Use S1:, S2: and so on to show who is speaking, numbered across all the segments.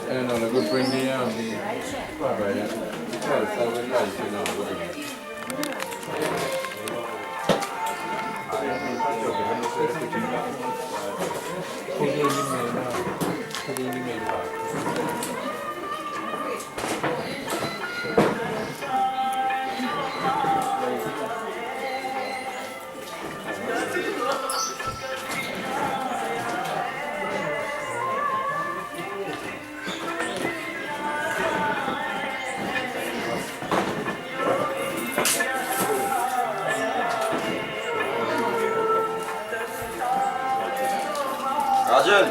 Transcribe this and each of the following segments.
S1: And I would bring the rubber, yes, I would like to know what it is.
S2: Rajan.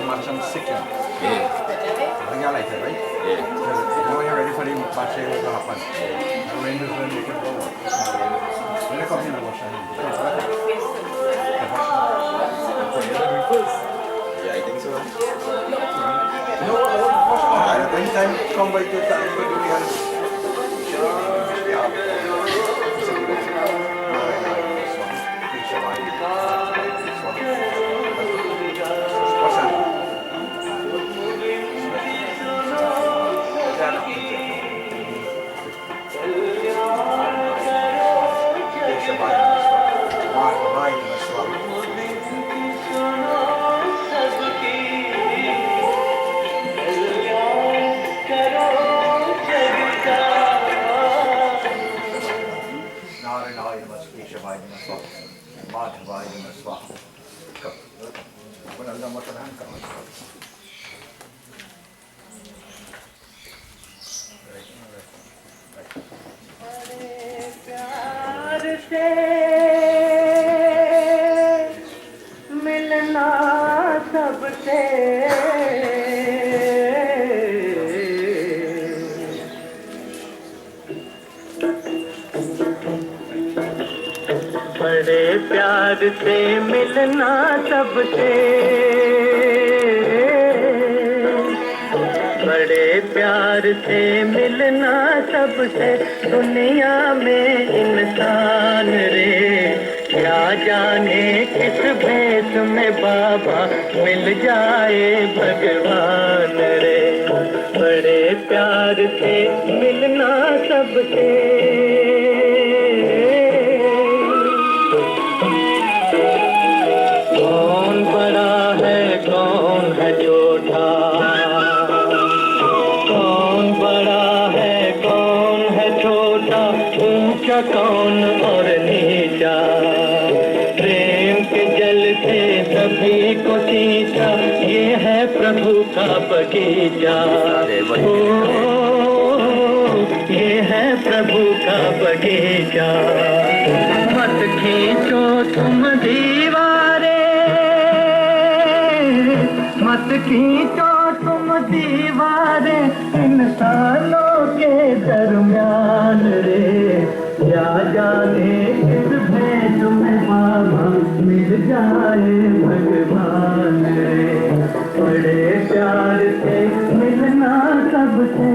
S1: Macam sekian.
S2: Banyak lah itu, right? Now you're ready for the baca yang ke-8. When does the you can go? When I come here, I wash my hands. Yeah, I think so. No, anytime come by to time for doing it.
S3: मिलना सबसे बड़े प्यार से मिलना सबसे बड़े प्यार से मिलना सबसे दुनिया में इंसान रे क्या जाने किस भेष में बाबा मिल जाए भगवान रे बड़े प्यार से मिलना सबसे कौन बड़ा है कौन है छोटा कौन बड़ा है कौन है छोटा ऊंचा कौन और नीचा प्रेम के जल से सभी को सींचा ये है प्रभु का बगीचा ओ ये है प्रभु का बगीचा मत खींचो तुम दीवारे मत खींचो तुम दीवारे इंसानों के दरमियान रे क्या जाने किस भेष में बाबा मिल जाए भगवान रे बड़े प्यार से मिलना सबसे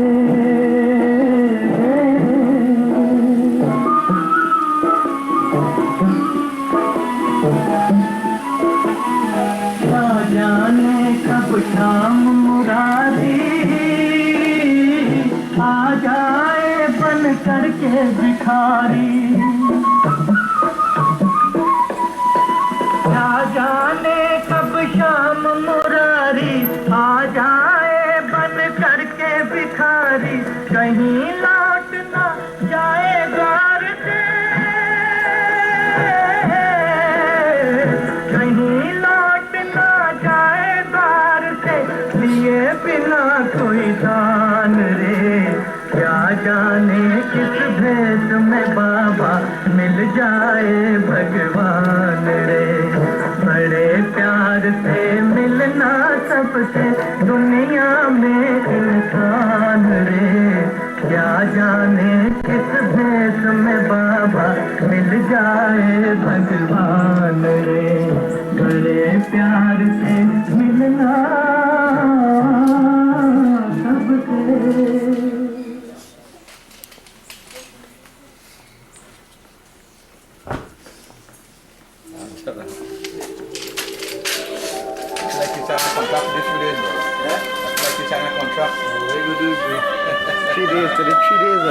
S3: जाने कब शाम मुरारी भिखारी क्या जाने कब शाम मुरारी आ जाए बन करके भिखारी कहीं लौट ना जाए द्वार से कहीं लौट ना जाए द्वार से लिए बिना कोई दान रे क्या जाने किस भेष में बाबा मिल जाए भगवान रे बड़े प्यार से मिलना सबसे दुनिया में इंसान रे क्या जाने किस भेष में बाबा मिल जाए भगवान रे बड़े प्यार से मिलना सबसे
S2: Contract this 3 days, yeah? Like you sign a contract.
S1: Very good, good.
S2: 3 days, today 3 days.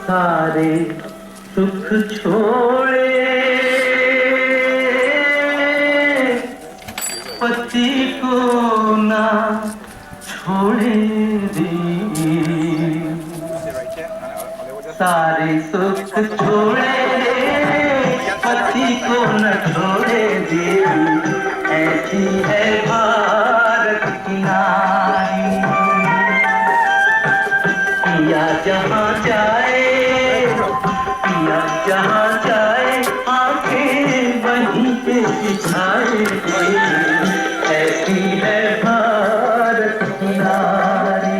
S3: सारे सुख छोड़े पति को ना छोड़े रे सारे सुख छोड़े पति को न छोड़े रे ऐसी है भारत की नारी पिया जहाँ जाए पिया जहाँ जाए आंखें वहीं पे बिछाए ऐसी है भारत की नारी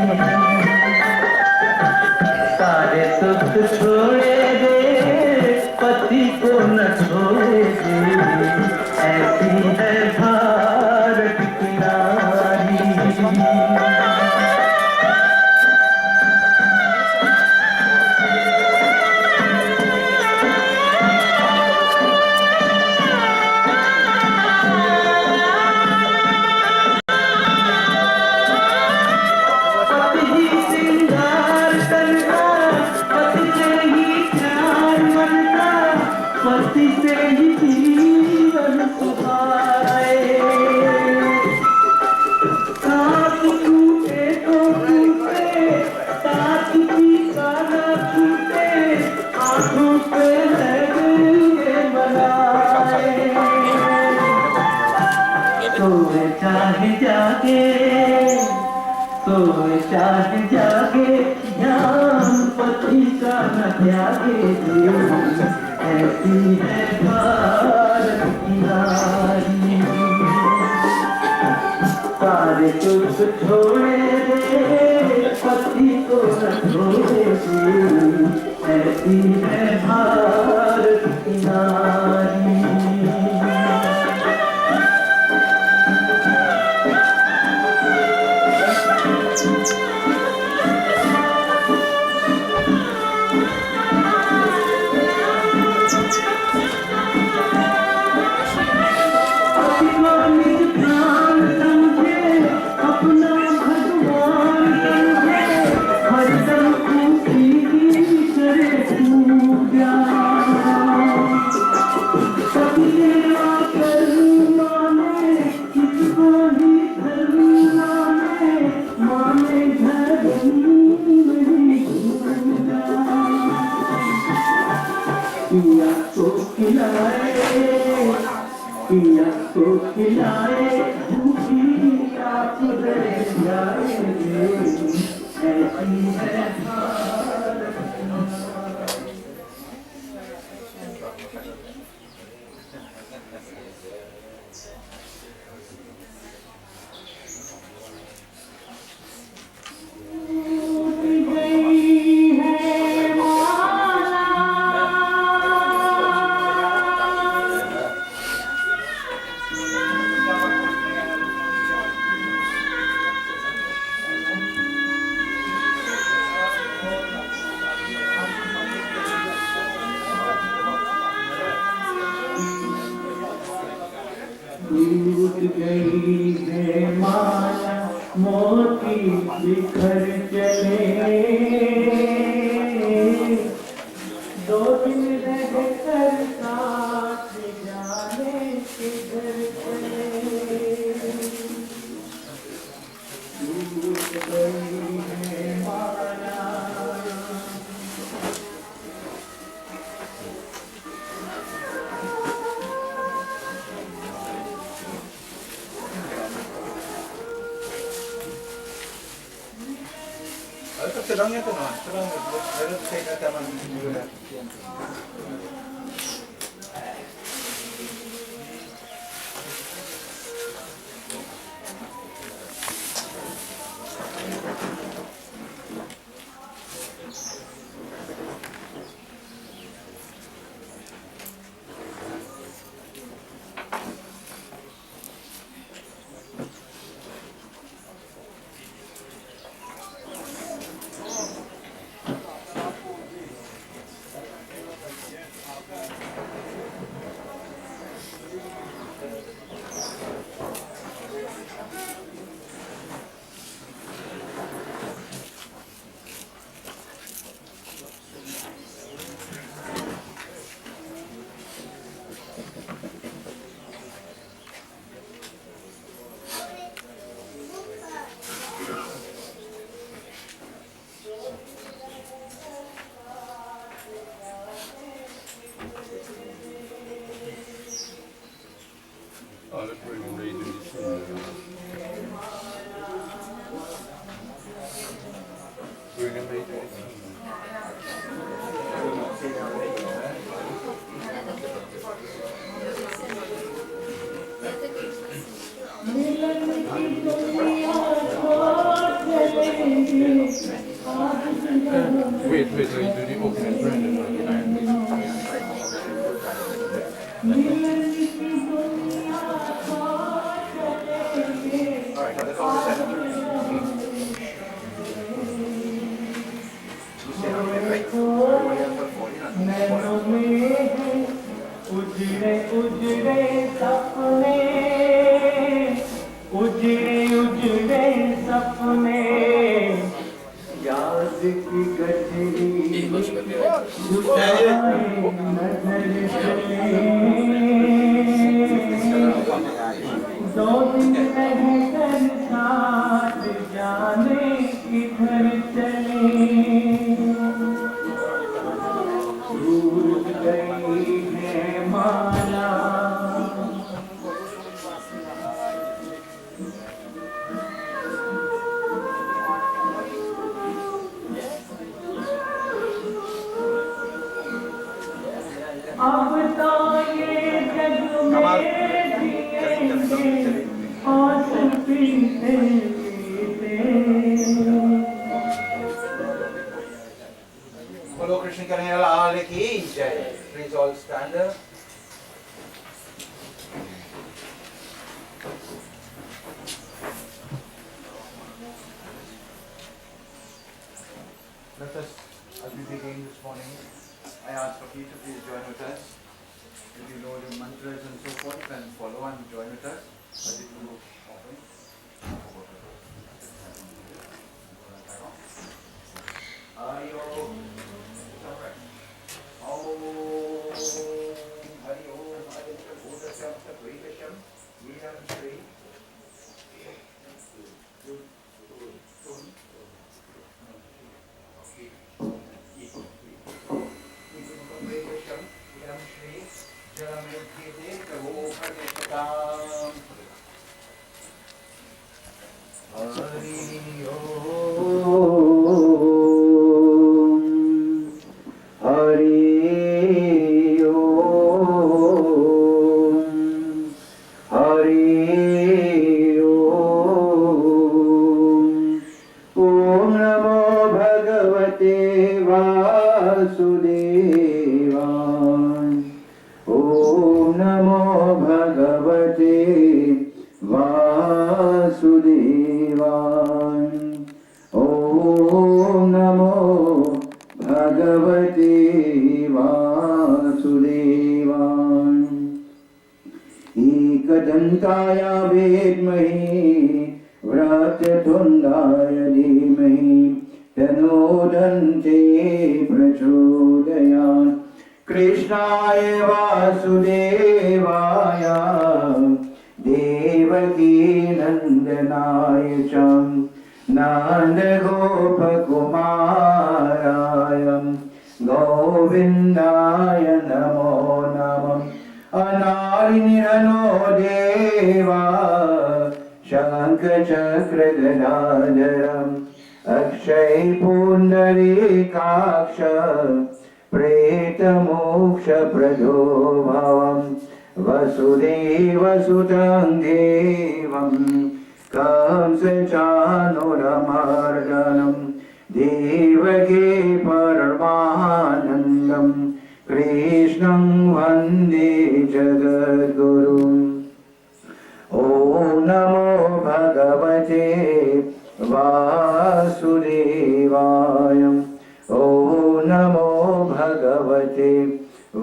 S3: सारे सुख छोड़े दे पति को न छोड़े दे ऐसी है भारत की नारी चाहे जागे ध्यान पति का न त्यागे ऐसी है भारत की नारी सारे सुख छोड़े दे पति को न छोड़े दे ऐसी है भारत की नारी खिलाए भूखी आप रह जाए ऐसी है बिखर चले दो दिन रह कर साथ जाने किधर चले टूट गई है माला
S2: Sedangnya tuh non, sedangnya harus saya kata mana juga.
S1: Oh, let's bring them read this. Bring them read this. Wait, so you do the opening prayer.
S3: उजड़े उजड़े सपने उजड़े उजड़े सपने याद की गठरी झुकाए नजर चले दो दिन रह कर साथ जाने किधर चले टूट गई है माला अब तो ये जग में जिएंगे और पीते पीते
S2: बोलो कृष्ण कन्हैया लाल की जय. Please all stand up. Let us, as we begin this morning, I ask for you to please join with us. If you know the mantras and so forth, then follow and join with us as we do offering. Hari Om. Hari Om. Aditya Bhudasyam Tatvisham. Veeram Shri.
S3: एकदन्ताय विद्महे वक्रतुण्डाय धीमहि
S2: प्रचोदयात् कृष्णाय वासुदेवाय देवकी नन्दनाय च नन्दगोपकुमाराय गोविन्दाय नमो नमः अनारिनिरनो देवा शङ्खचक्रगदाधरम् अक्षय पुण्डरीकाक्ष प्रेतमोक्षप्रदो भवम् वसुदेवसुतं देवं कंसचाणूरमर्दनं देवकी परमानन्दं कृष्णं वन्दे जगद्गुरुम् ॐ नमो भगवते वासुदेवाय ॐ नमो भगवते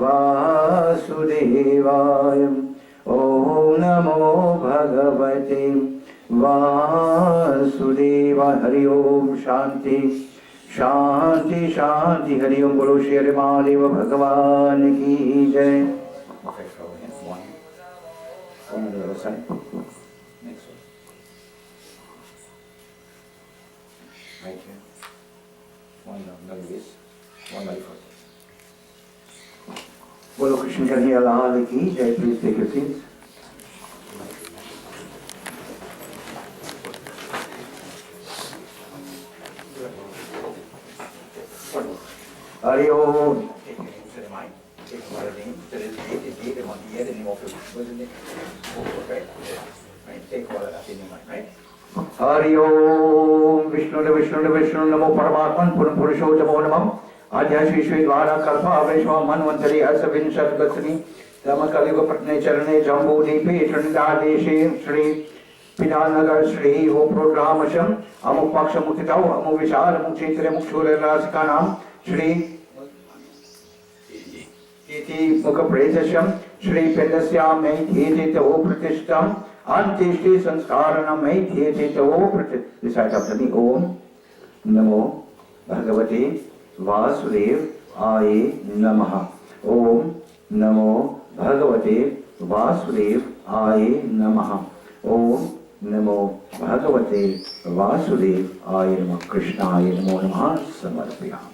S2: वासुदेवाय ॐ नमो भगवते वासुदेवाय हरि ओम शांति शांति शांति हरि ओम बोलो श्री हरि महादेव भगवान की जय on the other side. Next one. Right here. One like this. One like that. Bolo Krishna Kanhaiya Lal ki jai. Please take your seats. Hari Om. Take your name to the mind. Take your name to the name of the name of your right? Take all of that in your mind, right? Hari Om Vishnu Vishnu Namo Paramatman Purushotamo Namam Adya Shri Shri Dvara Kalpa Aveshwa Manvantari Asavin Sargasani Ramakaliga Patne Charane Jambu Deepi Trinidadeshe Shri Pidanagar Shri Hopro Ramasham Amuk Paksha Mukitau Amu Vishal Amuk Chetre Mukshura Rasikanam Shri Iti Mukha Prezasham Shri Pendasyam Meithiti O Pratishtam Antishti Sanskaranam Meithiti O Pratishtam. Recite after me. Om Namo Bhagavate Vasudev Aye Namaha. Om Namo Bhagavate Vasudev Aye Namaha. Om Namo Bhagavate Vasudev Aye Namaha. Krishna Aye Namo Namaha Samarpyam.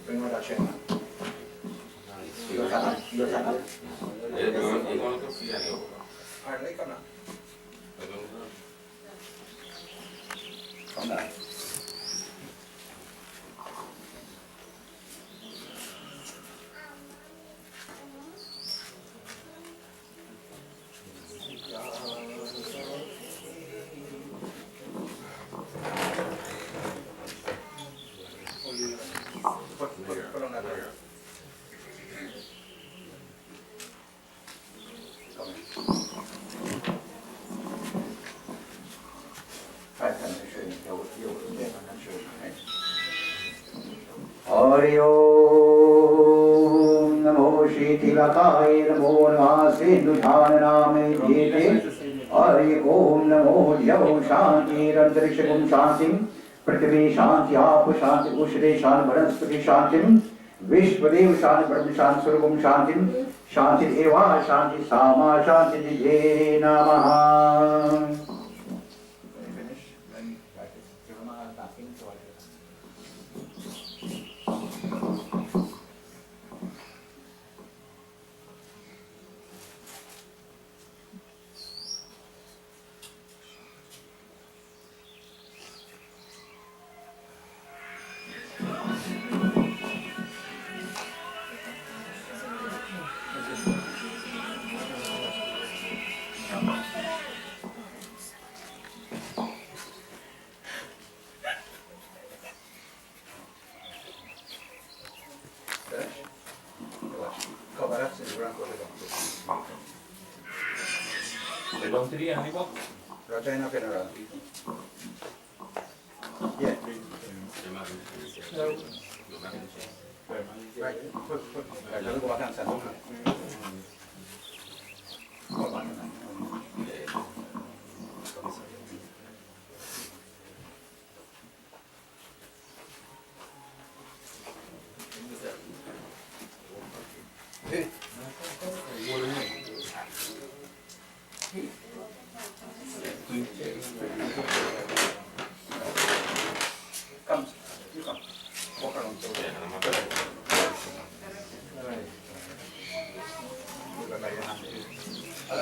S2: Bring that chain. You got that? You got that? Hardly come on. Come down. Put on that layer. Come in. Right, I'm sure you'll I'm sure. Hari Om Namo Shitilakaye Namo Namaste Nudhaname Jete Hari Om Namo Yav Shanti Rantarishagum Shantim पृथ्वी शांति आप शांति उषरे शांति वनस्पति शांति विश्वदेव शांति ब्रह्म शांति स्वरूपम शांति शांति एवा शांति सामा शांति निधे नमः. Rajayana Penara. Yeah. Right. Put. Jangan go makan sana. Kau makan. Come, you come. Walk around.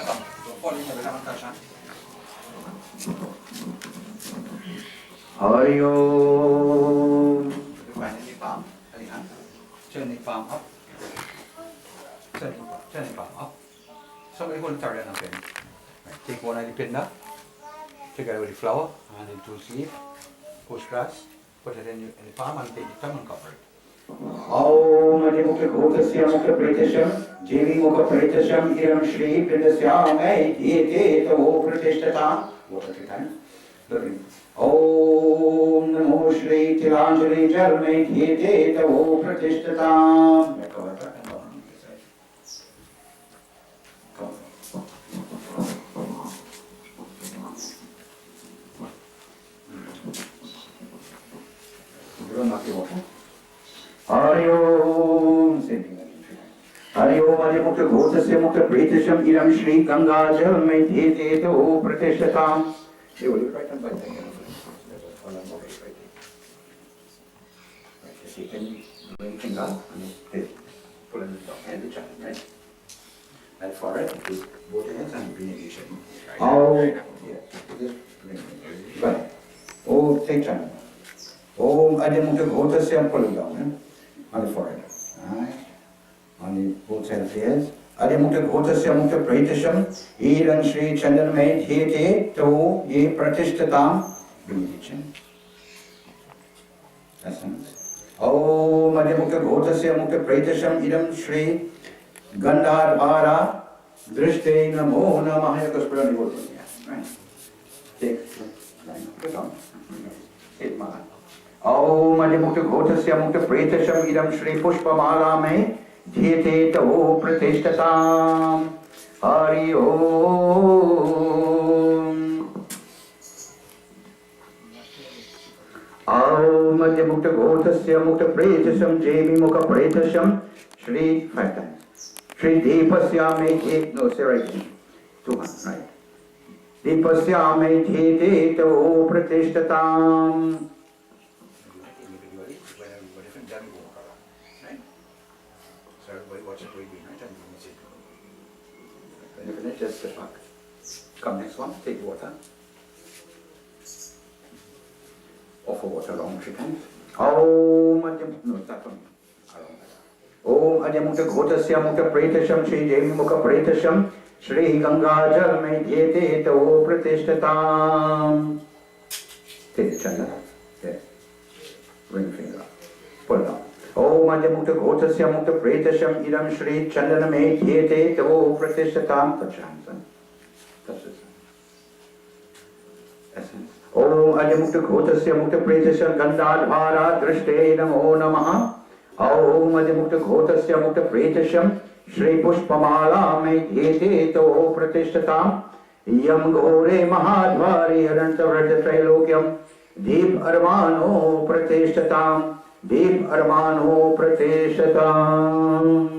S2: Come. Fall in the Kasha. Hari Om. Find the palm. Turn the palm up. Turn the palm up. Somebody hold the target on the pen. Take one of the pin up. Together with the flower and the two sleeve. Push grass. Put it in the palm and take the thumb and cover it. Om Adimukha Bhutasya Mukha Pritasham Jivi Mukha Pritasham Iram Shri Prindasyam Ete Tavo Pratishtata. Water 3 times. Looking. Om Namo Shri Tilanjali Jalme Ete Tavo Pratishtata. Come on. Hari Om. Same thing again. Hari Om Adimukha Bhutasya Mukha Pritasham Iram Shri Ganga Jalme Ete Tavo Pratishtata. Hey, will you write on by the end? You can bring finger and pull it down and the child, right? And for it, with both hands and bring it. Oh, yeah. Just bring it. Right. Oh, take time. Oh, Adimukha Bhutasya, pull it down on the forehead. Alright. On the both sides of the head. Adimukha Bhutasya Mukha Pritasham Iran Shri Chandaname Dhete To Ye Pratishtatam. Bring it in. Essence. Om Adimukha Bhutasya Mukha Pritasham Idam Shri Gandharvara Drishte Namo Namah. Yakuspurani Bhutani. Right. Take line. Put on. Take Maha. Om Adimukha Bhutasya Mukha Pritasham Idam Shri Pushpamala Me Dhete Tavo Pratishtatam. Hari Om. Om Adimukha Bhutasya Mukha Pritasham Jevi Mukha Pritasham Shri 5 times. Shri Dipasya Me no, say right here. 2 hands, right. Dipasya Me Dhete Tavo Pratishtatam. So everybody watch it reading, right? And you see. When you finish, just step back. Come next one, take water. Offer water around 3 times. Om Adimukha, no, start from Om Adimukha Bhutasya Mukha Pritasham Shri Jemi Mukha Pritasham Shri Ganga Jal Me Dhete Tavo Pratishtatam. Take the chanda. There. Ring finger up. Pull down. Om Adimukha Bhutasya Mukha Pritasham Idam Shri Chandaname Dhete Tavo Pratishtatam. Touch your hands. Touch this. Essence. Om Adimukha Bhutasya Mukha Pritasham Gandharvara Drishte Namo Namah. Om Adimukha Bhutasya Mukha Pritasham Shri Pushpamala Me Dhete Tavo Pratishtatam. Yam Gore Mahadvari Adanta Vrata Trailokyam Deep Armano Pratishtatam. Deep Armano Pratishtatam.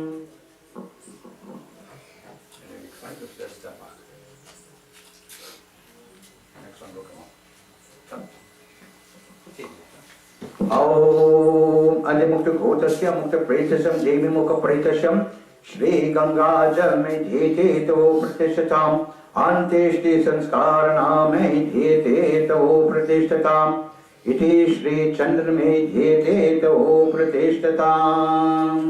S2: Om Adimukha Bhutasya Mukha Pritasham Devi Mukha Pritasham Shri Ganga Jal Me Dhete Tavo Pratishtatam. Anteshti Sanskara Me Dhete Tavo Pratishtatam. Iti Shri Chandra Me Dhete Tavo Pratishtatam.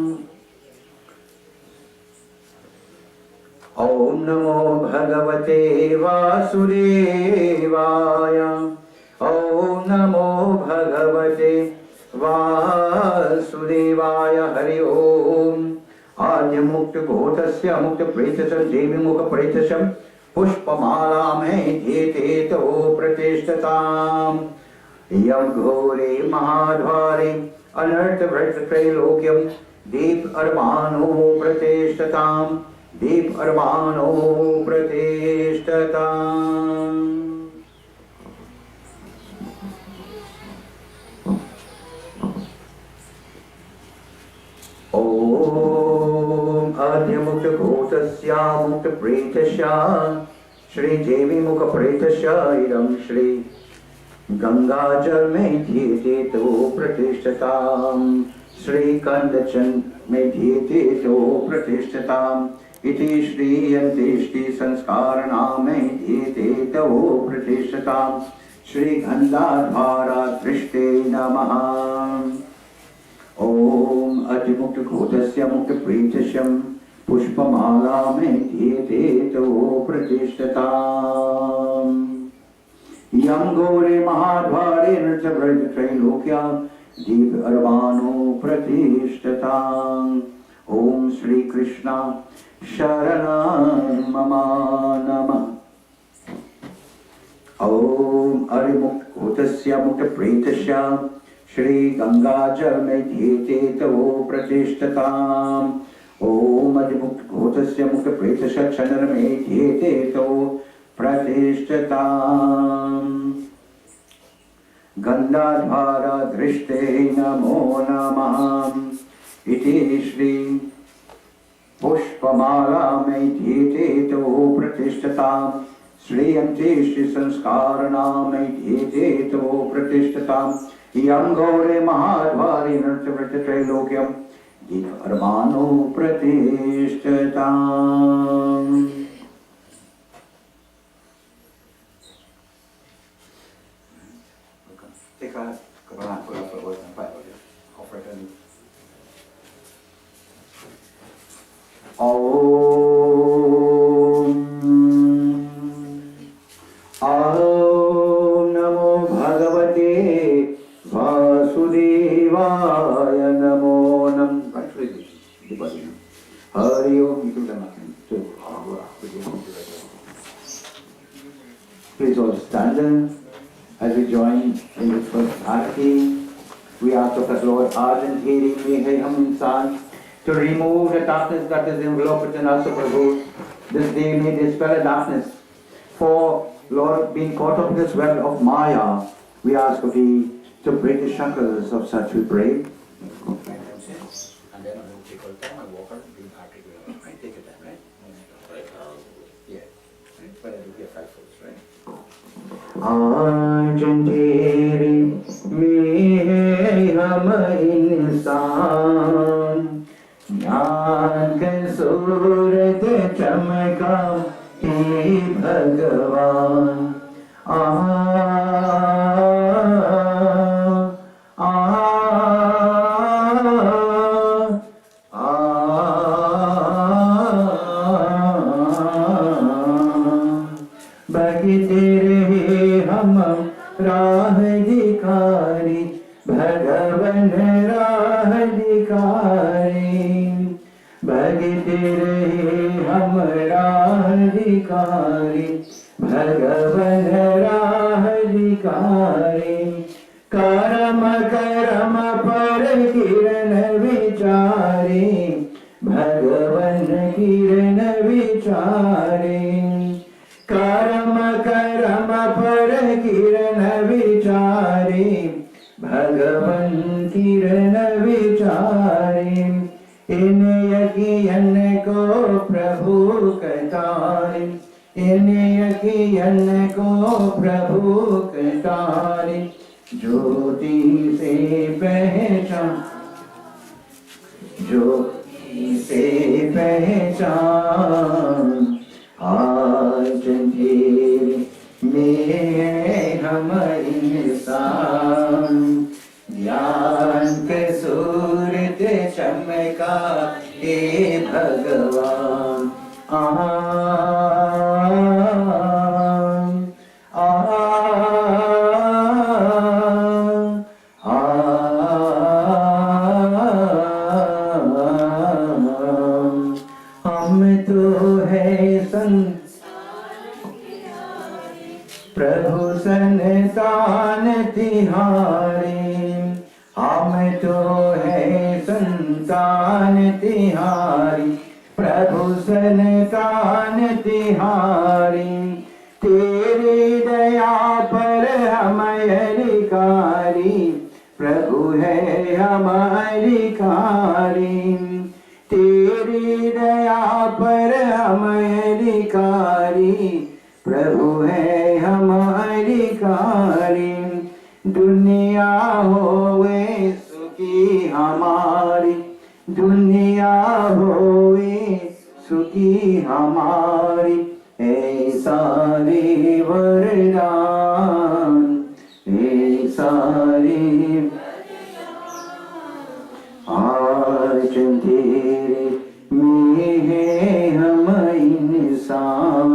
S2: Om Namo Bhagavate Vasudevaya. Om Namo Bhagavate Vasudevaya. Hari Om. Adimukha Bhutasya Mukha Pritasham Devi Mukha Pritasham Pushpamala Me Dhete Tavo Pratishtatam. Yam Ghore Mahadvari Anartha Vrata Trailokyam Deep Armano Pratishtatam. Deep Armano Pratishtatam. Om Adimukha Bhutasya Mukha Pritasham Shri देवी मुख प्रेत शरीरम श्री गंगा जल में धीते तो प्रतिष्ठताम श्री कंदचन में धीते तो प्रतिष्ठताम इति श्री अंत्येष्टि संस्कार नाम में धीते तो प्रतिष्ठताम श्री गंधाधारा दृष्टे नमः। ओम अतिमुक्त घोतस्य मुक्त प्रीतशम पुष्पमाला में धीते तो प्रतिष्ठताम यम गौरे महाद्वारे नृत्यत्रैलोक्या दीप अर्वाणो प्रतिष्ठताम्। ओम श्री कृष्णा शरणं मम नमः। ओम अरिमुक्त भूतस्य मुक्त प्रेतस्य श्री गंगा जल में धीते तो प्रतिष्ठताम्। ओम अरिमुक्त भूतस्य मुक्त प्रेतस्य चंद्र में धीते तो प्रतिष्ठताम्। गंधाधारा दृष्टे नमो नमः इति श्री पुष्पमाला में धीते तो प्रतिष्ठताम् श्री अंत्येष्टि संस्कार नाम में धीते तो प्रतिष्ठताम् यं गौरे महाद्वारे नृत्यवृत्त त्रैलोक्यम दीप अर्वाणो प्रतिष्ठताम्। Take a couple of flowers and five of them. Offer it and Om Namo Bhagavate Vasudevaya Namo Nam. Hari Om. Please all stand as we join in the first Bharati. We ask of the Lord ardent hearing, may hum insan, to remove the darkness that is enveloped in us, O Prabhu. This day may dispel the darkness. For Lord, being caught up in this web of Maya, we ask of thee to break the shackles of such, we pray. And then I will take all time, I walk on, bring Bharati, right? Take it time, right? Yeah. Right? But I will be a 5 folds, right? आज अंधेरे में हम इंसान ज्ञान के सूरज चमका हे भगवान बगते रहे हम राह दिखारी भगवन राह दिखारी बगते रहे हम राह दिखारी भगवन राह दिखारी करम करम पर किरण विचारी भगवन किरण विचारी करम करम पर किरण विचारे भगवन किरण विचारे इन यकियन को प्रभु कतारे इन यकियन को प्रभु कतारे ज्योति से पहचान ज्योति से पहचान आज अंधेरे में हम इंसान ज्ञान के सूरज चमका हे भगवान हम तो है प्रभु संतान तिहारे हम तो है संतान तिहारी प्रभु संतान तिहारी तेरी दया पर हम अधिकारी प्रभु है हम अधिकारी तेरी दया पर हम अधिकारी प्रभु है हमारी कारी, दुनिया होवे सुखी हमारी, दुनिया होवे सुखी हमारी, ऐसा रे वरदान, ऐसा रे आज तेरे में है हम इंसान,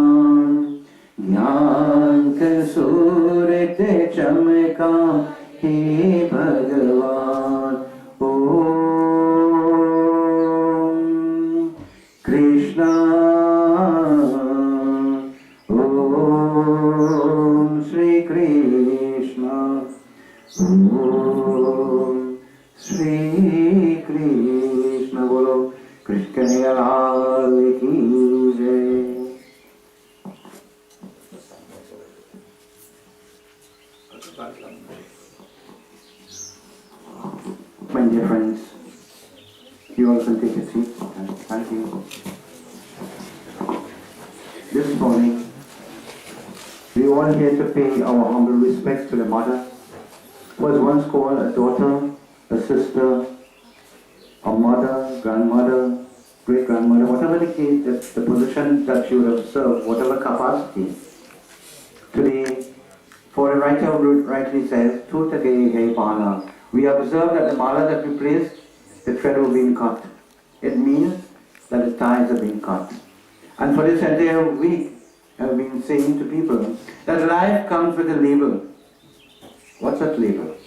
S2: ज्ञान का सूरज चमका हे भगवान। ओम कृष्णा, ओम श्री कृष्ण, ओम श्री कृष्ण। बोलो कृष्ण लाल की जय। My dear friends, you all can take a seat. Thank you. This morning, we all here to pay our humble respects to the mother who was once called a daughter, a sister, a mother, grandmother, great-grandmother, whatever the case, the position that she would have served, whatever capacity. Today, for the writer rightly says, Tutake He Pala, we observe that the mala that we place, the thread will be cut. It means that the ties are being cut. And for this entire week, I have been saying to people that life comes with a label. What's that label?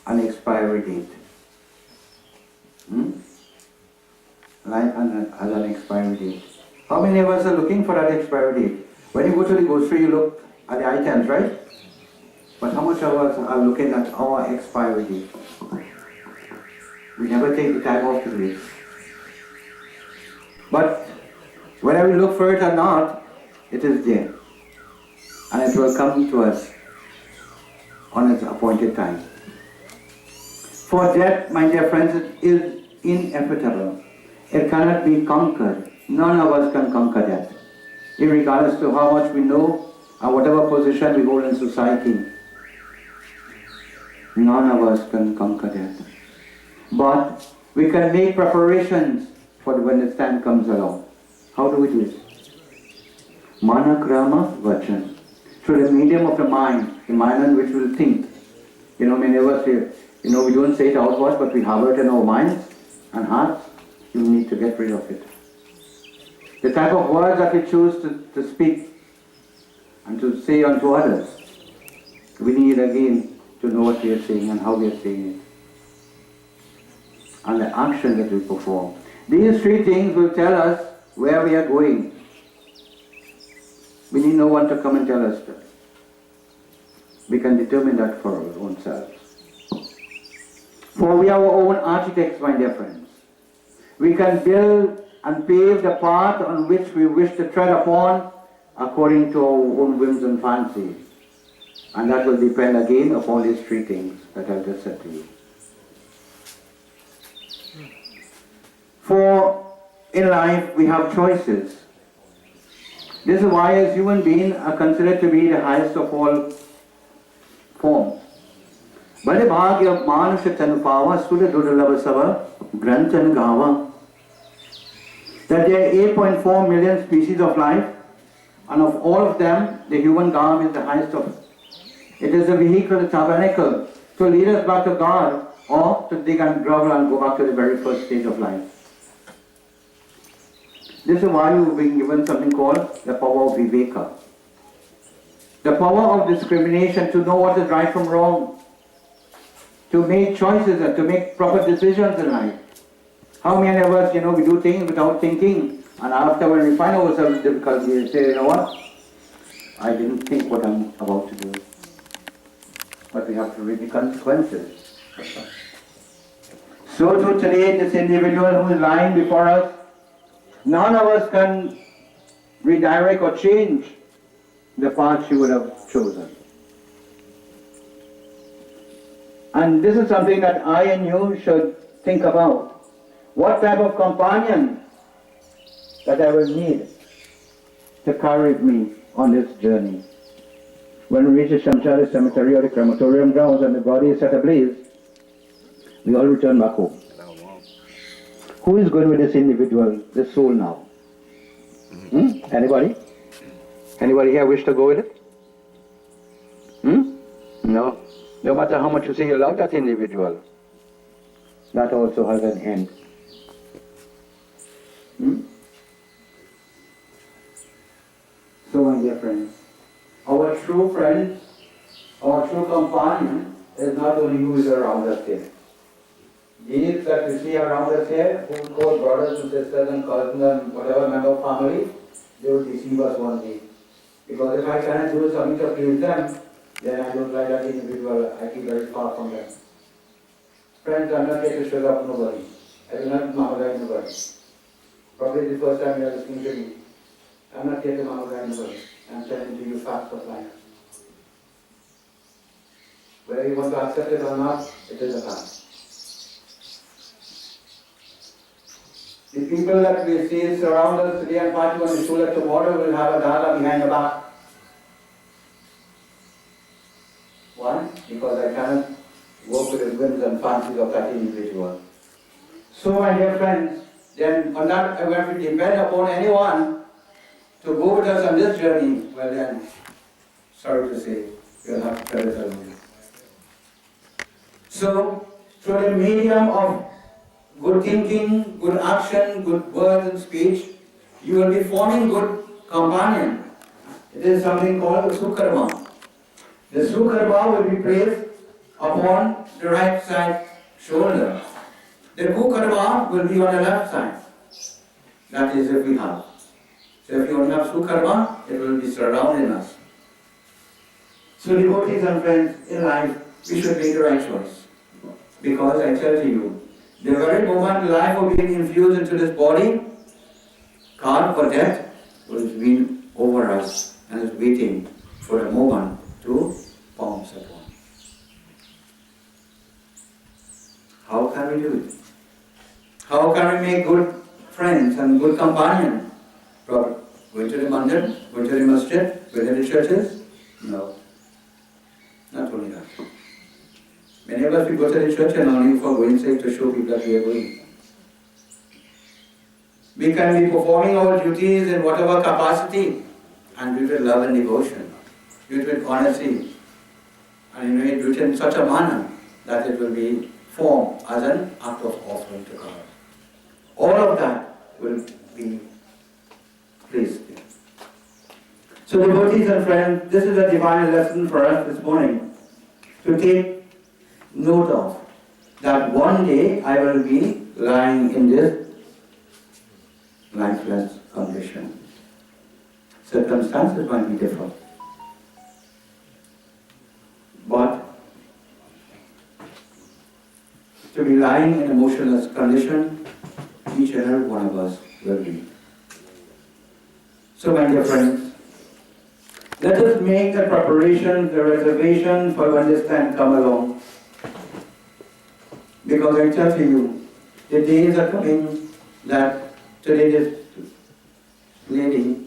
S2: An expiry date. Life has an expiry date. How many of us are looking for that expiry date? When you go to the grocery, you look at the items, right? But how much of us are looking at our expiry date? We never take the time off to do it. But whether we look for it or not, it is there. And it will come to us on its appointed time. For death, my dear friends, is inevitable. It cannot be conquered. None of us can conquer death, irregardless to how much we know and whatever position we hold in society. None of us can conquer death. But we can make preparations for when its time comes along. How do we do it? Manakrama Vachan. Through the medium of the mind in which we'll think. Many of us here, we don't say it outward, but we have it in our minds and hearts. You need to get rid of it. The type of words that we choose to speak and to say unto others, we need again to know what we are saying and how we are saying it. And the action that we perform. These three things will tell us where we are going. We need no one to come and tell us that. We can determine that for our own selves. For we are our own architects, my dear friends. We can build and pave the path on which we wish to tread upon according to our own whims and fancies. And that will depend again upon these three things that I just said to you. For in life we have choices. This is why as human beings are considered to be the highest of all forms. Bade bhagya manusha tanupava sudha dudalava sava grantan gava. That there are 8.4 million species of life, and of all of them, the human garb is the highest of. It is the vehicle, the tabernacle, to lead us back to God, or to dig and grovel and go back to the very first stage of life. This is why you've been given something called the power of viveka. The power of discrimination, to know what is right from wrong, to make choices and to make proper decisions in life. How many of us, we do things without thinking, and after when we find ourselves in difficulty, we say, what? I didn't think what I'm about to do. But we have to read the consequences. So to today, this individual who is lying before us, none of us can redirect or change the path she would have chosen. And this is something that I and you should think about. What type of companion that I will need to carry me on this journey. When we reach the Shamsara cemetery or the crematorium grounds and the body is set ablaze, we all return back home. Who is going with this individual, this soul now? Anybody? Anybody here wish to go with it? No. No matter how much you say you love that individual, that also has an end. So, my dear friends, our true friend, our true companion is not only who is around us here. These that we see around us here, who call brothers and sisters and cousins and whatever member of family, they will deceive us one day. Because if I cannot do something to please them, then I don't like that individual. I keep very far from them. Friends, I'm not here to shut up nobody. I do not marginalize nobody. Probably the first time you are listening to me. I'm not here to marginalize nobody. I'm telling to you facts of life. Whether you want to accept it or not, it is a fact. The people that we see surround us today and party on the shoulder tomorrow will have a dhala behind the back. Why? Because I cannot work with the whims and fancies of that individual. So, my dear friends, then on that, when we depend upon anyone to go with us on this journey, well then, sorry to say, we'll have to tell it alone. So, through the medium of good thinking, good action, good words and speech, you will be forming good companion. It is something called Sukarma. The Sukarma will be placed upon the right side shoulder. The Kukarma will be on the left side. That is if we have. So if you don't have Sukarma, it will be surrounding us. So devotees and friends, in life, we should make the right choice. Because I tell to you, the very moment life of being infused into this body, card for death will be over us and is waiting for a moment to pounce upon. How can we do it? How can we make good friends and good companions? Going to the mandir, going to the masjid, going to the churches? No. Not only that. Many of us, we go to the church and only for going sake to show people that we are going. We can be performing our duties in whatever capacity and do it with love and devotion, do it with honesty, and do it in such a manner that it will be formed as an act of offering to God. All of that will be placed there. So devotees and friends, this is a divine lesson for us this morning to take note of, that one day I will be lying in this lifeless condition. Circumstances might be different, but to be lying in a motionless condition, each and every one of us will be. So, my dear friends, let us make the preparations, the reservation for when this time come along. Because I tell you, the days are coming that today this lady,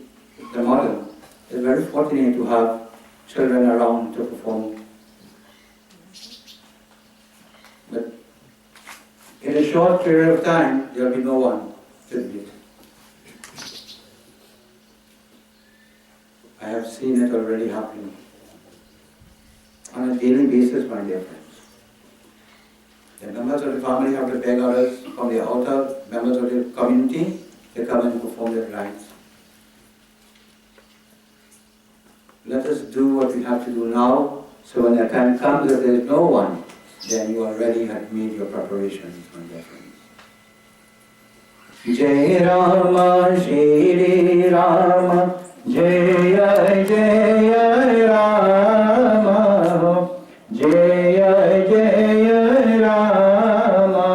S2: the mother, is very fortunate to have children around to perform. But in a short period of time, there will be no one to do it. I have seen it already happening on a daily basis, my dear friends. The members of the family have to beg others from the outer members of the community to come and perform their rites. Let us do what we have to do now, so when the time comes, if there is no one, then you already have made your preparations, my dear friends. Jai Rama, Shri Rama, Jaya Jaya Rama, Jaya Jaya Rama,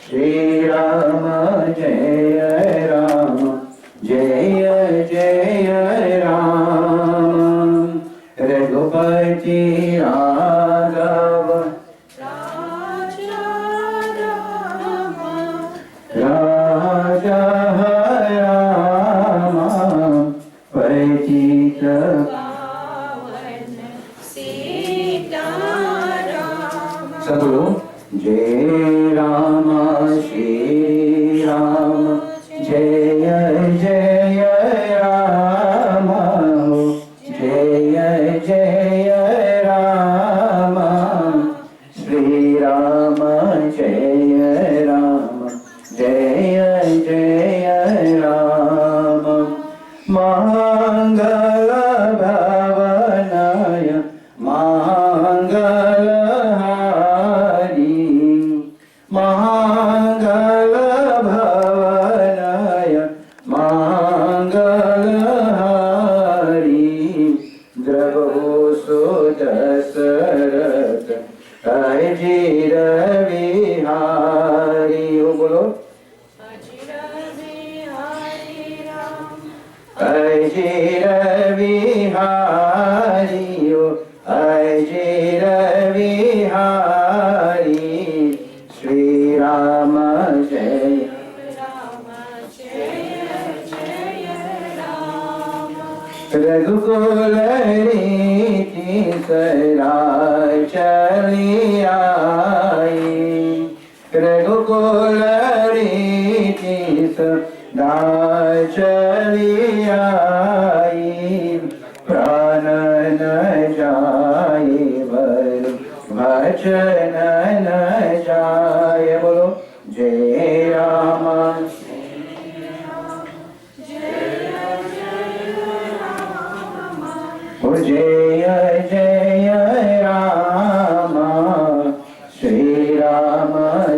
S2: Shri Rama, Jaya Rama, Jaya Jaya Rama, Raghupati Raghava, Raja Rama, Vaiti सब लोग जय राम श्री राम जय जय राम जय जय राम श्री राम जय राम जय जय राम मंगल भवनाय मंगल मंगल भवनाय मंगल हारी द्रवो सुदशरथ अजीर विहारी बोलो अजीर विहारी अजीर विहारी श्री राम जय रघुकुल रीति सराय चली आई रघुकुल रीति सराय चली आई प्राण न जाए वर भजन न जाए बोलो जय राम जय जय राम श्री राम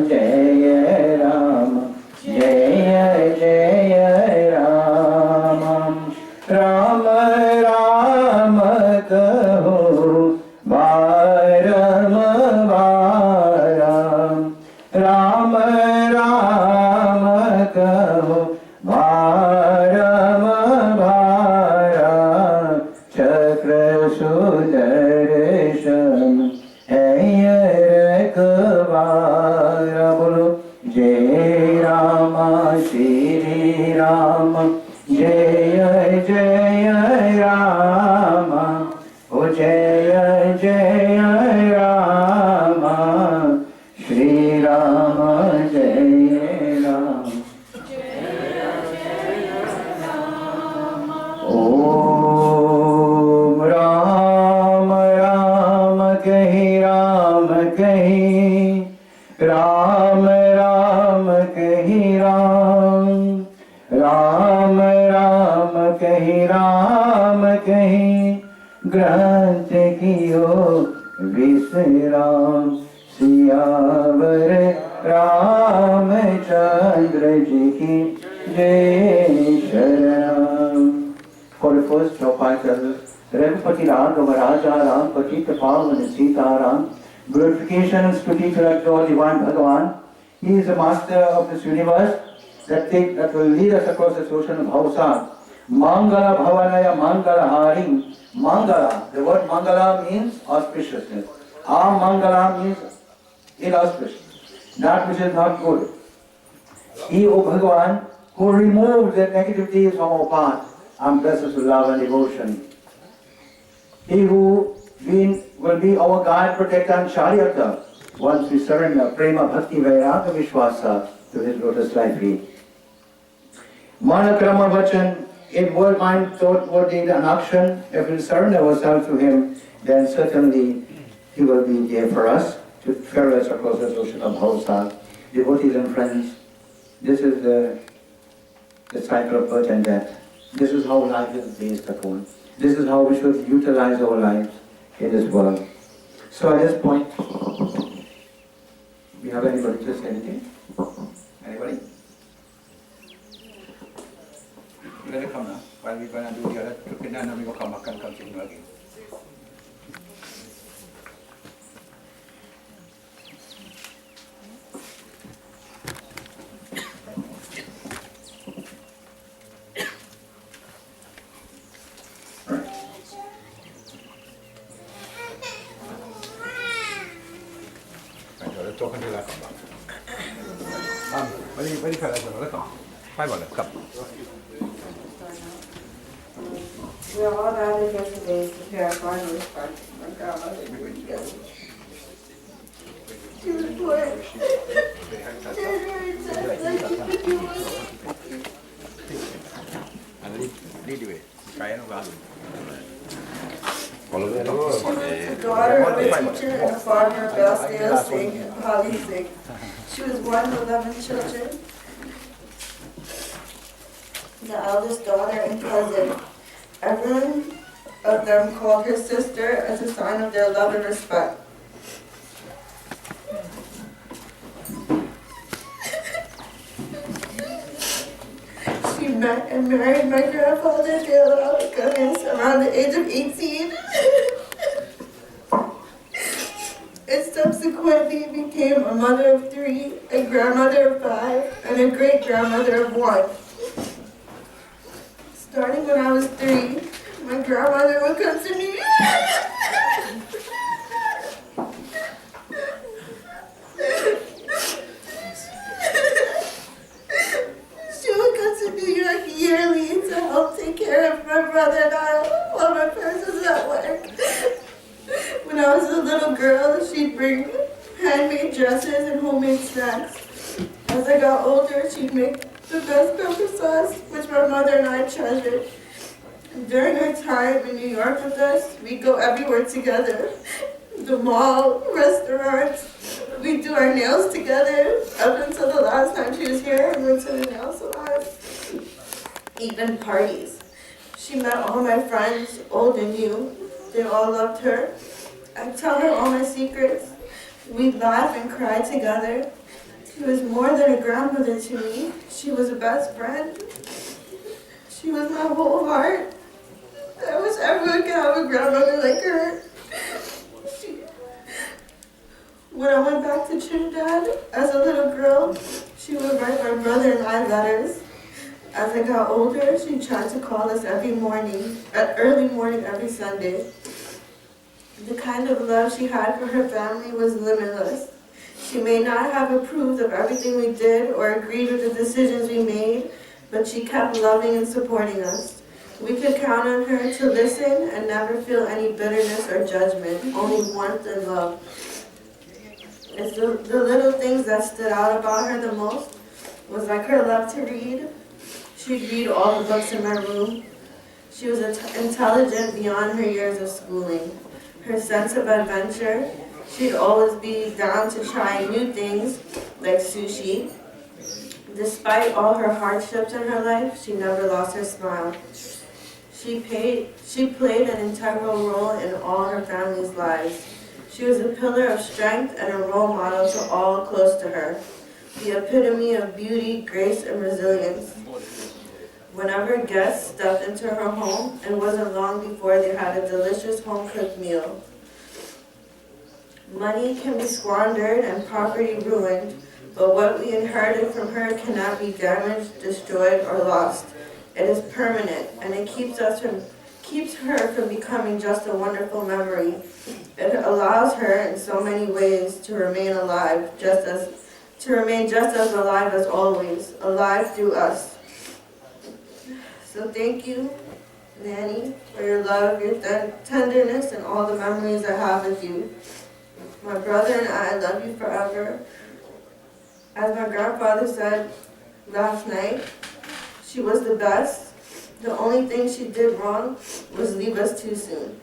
S2: जय राम जय जय राम राम राम कहो बारम बारम राम राम कहो बारम बारम चक्र सुदर्शन है रखवारा बोलो जय राम श्री राम जय जय राम ओ जय जय राम श्री राम जय राम ओम राम राम कही राम कही राम राम कही राम राम राम कही राम कही ग्रंथ कियो विश्राम सियावर रामचंद्र जी की जय शरण For the first of our brothers, Raghupati Ram, Raja Ram, Patita Pavan, Sita Ram, glorification and stuti to Lord Divine Bhagavan. He is the master of this universe that will lead us across this ocean of Bhavasar. Mangala Bhavanaya Mangala Harim. Mangala, the word Mangala means auspiciousness. Mangala means inauspicious, that which is not good. He, O Bhagavan, who removes the negativities from our path and blesses with love and devotion. He who will be our guide, protector and charioteer once we surrender prema bhakti vairagya vishwasa to his lotus like feet. Mana krama vachan, in word, mind, thought, word, deed and action, if we surrender ourselves to him, then certainly he will be there for us to ferry us across the ocean of Bhavasar. Devotees and friends, this is the cycle of birth and death. This is how life is based upon. This is how we should utilize our lives in this world. So at this point, we have anybody to say anything? Anybody? Let it come now. While we're going to do the other, then we will come back and continue again. Talking to that. Very fast. Let's go. 5 minutes. Come.
S4: We are all gathered here today to hear our final response. My grandmother, we were together. She was born. She was the daughter of a teacher and a farmer of Bellsdale Singh and Holly Singh. She was one of 11 children, the eldest daughter and cousin. Everyone of them called her sister as a sign of their love and respect. She met and married my grandfather, Gunness, around the age of 18. And subsequently became a mother of 3, a grandmother of 5, and a great-grandmother of 1. Starting when I was 3, my grandmother would come to me. She would come to New York yearly to help take care of my brother and I while my parents was at work. When I was a little girl, she'd bring handmade dresses and homemade snacks. As I got older, she'd make the best pepper sauce, which my mother and I treasured. During her time in New York with us, we'd go everywhere together. The mall, restaurants, we'd do our nails together up until the last time she was here and went to the nail salon. Even parties. She met all my friends, old and new. They all loved her. I'd tell her all my secrets. We'd laugh and cry together. She was more than a grandmother to me. She was a best friend. She was my whole heart. I wish everyone could have a grandmother like her. When I went back to Trinidad as a little girl, she would write my brother and I letters. As I got older, she tried to call us every morning, at early morning every Sunday. The kind of love she had for her family was limitless. She may not have approved of everything we did or agreed with the decisions we made, but she kept loving and supporting us. We could count on her to listen and never feel any bitterness or judgment, only warmth and love. It's the little things that stood out about her the most was like her love to read. She'd read all the books in my room. She was intelligent beyond her years of schooling. Her sense of adventure, she'd always be down to try new things like sushi. Despite all her hardships in her life, she never lost her smile. She played an integral role in all her family's lives. She was a pillar of strength and a role model to all close to her, the epitome of beauty, grace, and resilience. Whenever guests stepped into her home, it wasn't long before they had a delicious home-cooked meal. Money can be squandered and property ruined, but what we inherited from her cannot be damaged, destroyed, or lost. It is permanent, and it keeps her from becoming just a wonderful memory. It allows her in so many ways to remain alive, just as alive as always, alive through us. So thank you, Nanny, for your love, your tenderness, and all the memories I have with you. My brother and I love you forever. As my grandfather said last night, she was the best. The only thing she did wrong was leave us too soon.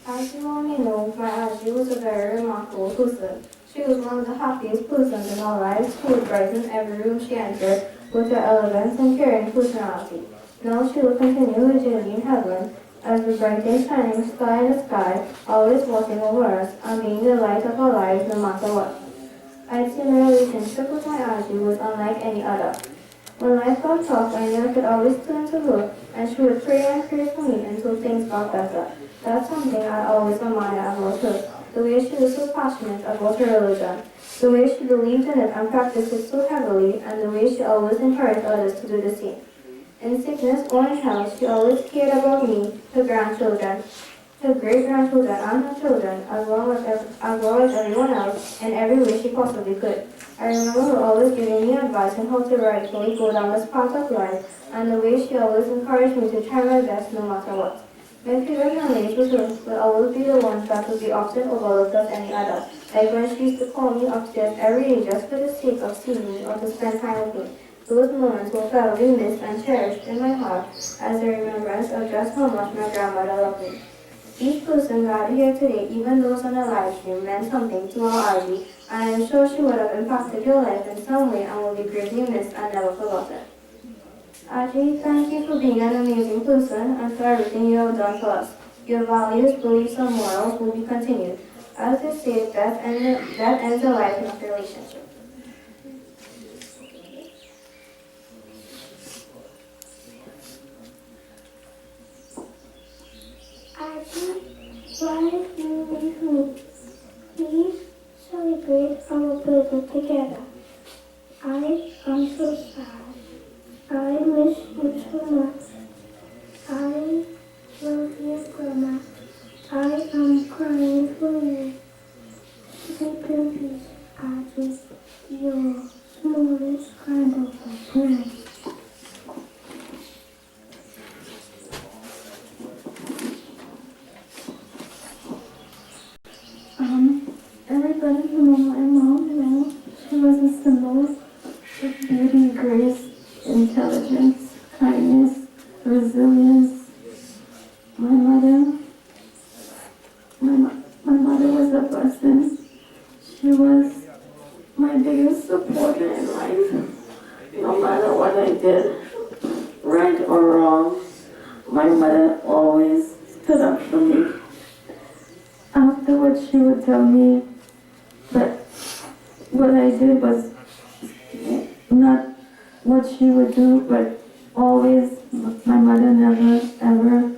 S5: As you only know, my auntie was a very remarkable person. She was one of the happiest persons in our lives who would brighten every room she entered with her elegance and caring personality. Now she will continue her journey in heaven as the brightest shining star in the sky, always watching over us and being the light of our lives no matter what. I'd say my relationship with my auntie was unlike any other. When life got tough, I knew I could always turn to her, and she would pray and pray for me until things got better. That's something I always admire about her, the way she was so passionate about her religion, the way she believed in it and practiced it so heavily, and the way she always encouraged others to do the same. In sickness or in health, she always cared about me, her grandchildren. her great-grandchildren and her children, as well as everyone else, in every way she possibly could. I remember her always giving me advice on how to rightfully go down this path of life, and the way she always encouraged me to try my best no matter what. My favorite memories with her will always be the ones that would be often overlooked of any other, like when she used to call me upstairs every day just for the sake of seeing me or to spend time with me. Those moments will forever be missed and cherished in my heart as a remembrance of just how much my grandmother loved me. Each person gathered here today, even those on the live stream, meant something to our Ivy, and I am sure she would have impacted your life in some way and will be greatly missed and never forgotten. Audrey, thank you for being an amazing person and for everything you have done for us. Your values, beliefs, and morals will be continued. As they say, death ends a life, not a relationship.
S6: Audrey, why did you leave me? Please celebrate our birthday together. I am so sad. I miss you so much. I love you, Grandma. I am crying for you. Sleep in peace, Audrey, your smallest kind of friend. Everybody who knew my mom knew she was a symbol of beauty, grace, intelligence, kindness, resilience. My mother was a blessing. She was my biggest supporter in life. No matter what I did, right or wrong, my mother always stood up for me. Afterwards, she would tell me that what I did was not what she would do, but always, my mother never ever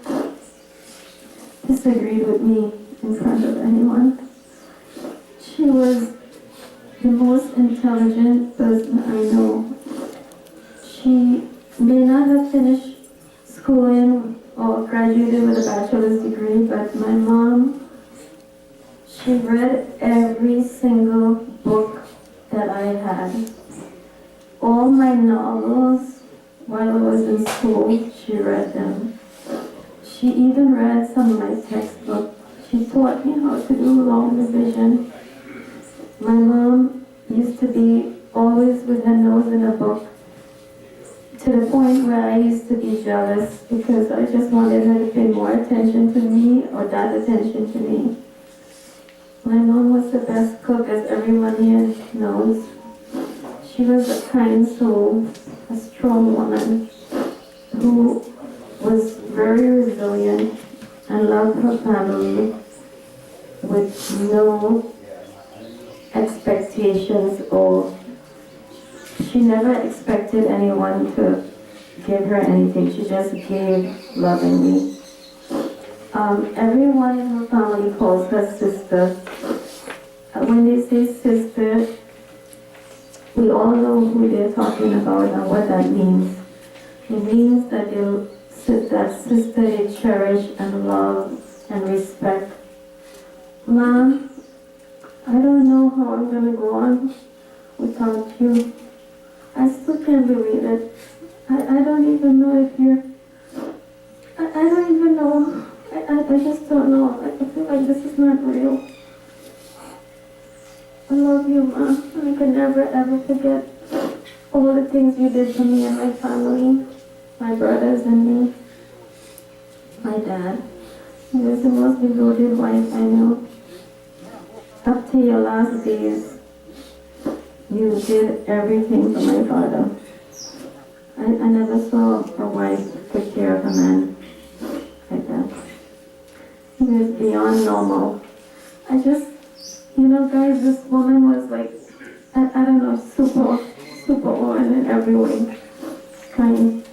S6: disagreed with me in front of anyone. She was the most intelligent person I know. She may not have finished schooling or graduated with a bachelor's degree, but my mom, she read every single book that I had. All my novels, while I was in school, she read them. She even read some of my textbooks. She taught me how to do long division. My mom used to be always with her nose in a book, to the point where I used to be jealous because I just wanted her to pay more attention to me or that attention to me. My mom was the best cook, as everyone here knows. She was a kind soul, a strong woman who was very resilient and loved her family with no expectations, or she never expected anyone to give her anything. She just gave lovingly. Everyone in her family calls her sister. When they say sister, we all know who they're talking about and what that means. It means that that sister they cherish and love and respect. Mom, I don't know how I'm going to go on without you. I still can't believe it. I don't even know if you're... I don't even know. I just don't know. I feel like this is not real. I love you, Mom. I can never ever forget all the things you did for me and my family, my brothers and me, my dad. He was the most devoted wife I know. Up to your last days, you did everything for my father. I never saw a wife take care of a man like that. He was beyond normal. Guys, this woman was like, I don't know, super woman in every way. Kind.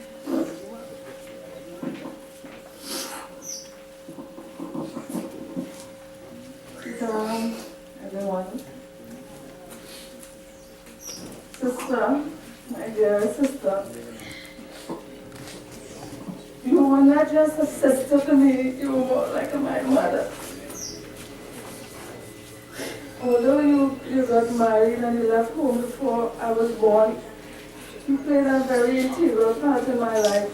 S4: So, everyone. Sister, my dear sister, you
S7: were not just a sister to me, you were more like my mother. Although you got married and you left home before I was born, you played a very integral part in my life.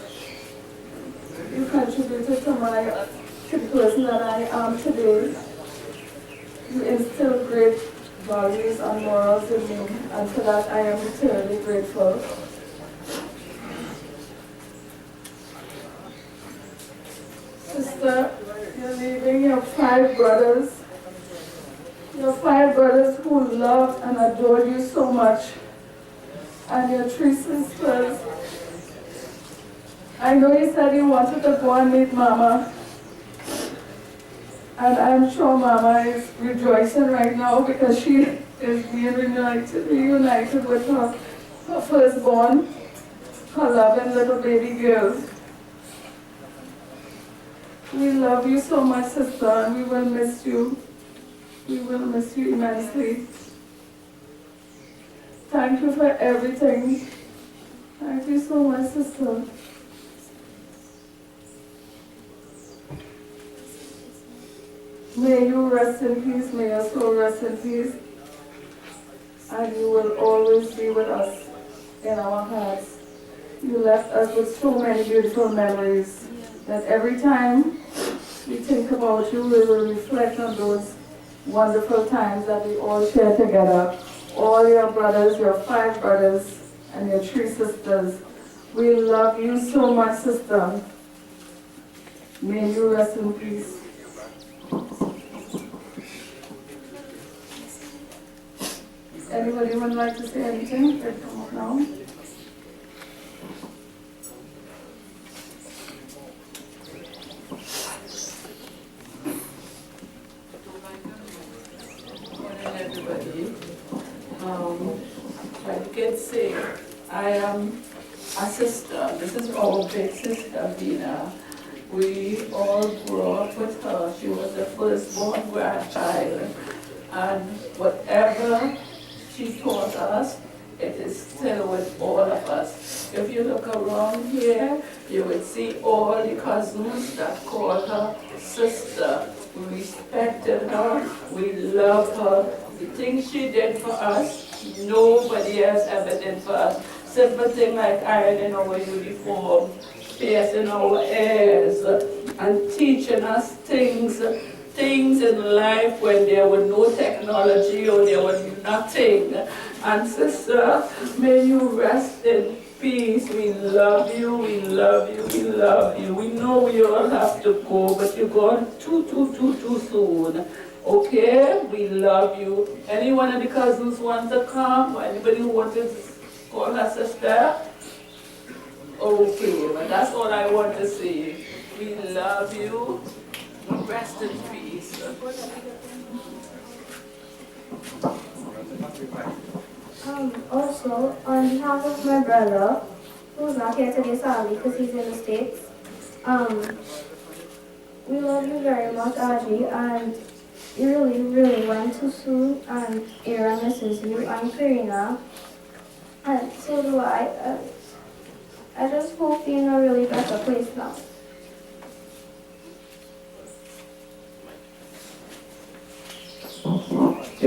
S7: You contributed to the person that I am today. You instilled great values and morals in me, and for that I am eternally grateful. Sister, you're leaving your 5 brothers. Your 5 brothers who loved and adored you so much. And your 3 sisters. I know you said you wanted to go and meet Mama. And I'm sure Mama is rejoicing right now because she is being reunited with her firstborn, her loving little baby girl. We love you so much, sister, and we will miss you. We will miss you immensely. Thank you for everything. Thank you so much, sister. May you rest in peace, may your soul rest in peace, and you will always be with us in our hearts. You left us with so many beautiful memories that every time we think about you, we will reflect on those wonderful times that we all share together. All your brothers, your 5 brothers, and your 3 sisters. We love you so much, sister. May you rest in peace. Anybody would like to say anything? No?
S8: Everybody. Like you can say, I am a sister. This is our big sister, Vina. We all grew up with her. She was the firstborn grandchild. And whatever she taught us, it is still with all of us. If you look around here, you would see all the cousins that called her sister. We respected her, we loved her. The things she did for us, nobody else ever did for us. Simple thing like ironing our uniform, piercing our ears, and teaching us things in life when there was no technology or there was nothing. And sister, may you rest in peace. We love you, we love you, we love you. We know we all have to go, but you're gone too soon. Okay? We love you. Any one of the cousins want to come? Or anybody who wants to call her sister? Okay, but that's all I want to say. We love you. Rest in peace.
S5: Also, on behalf of my brother, who's not here today, sadly, because he's in the States, we love you very much, Aji, and you really went too soon, and Ira misses you, and Karina, and so do I. I just hope you're in a really better place now.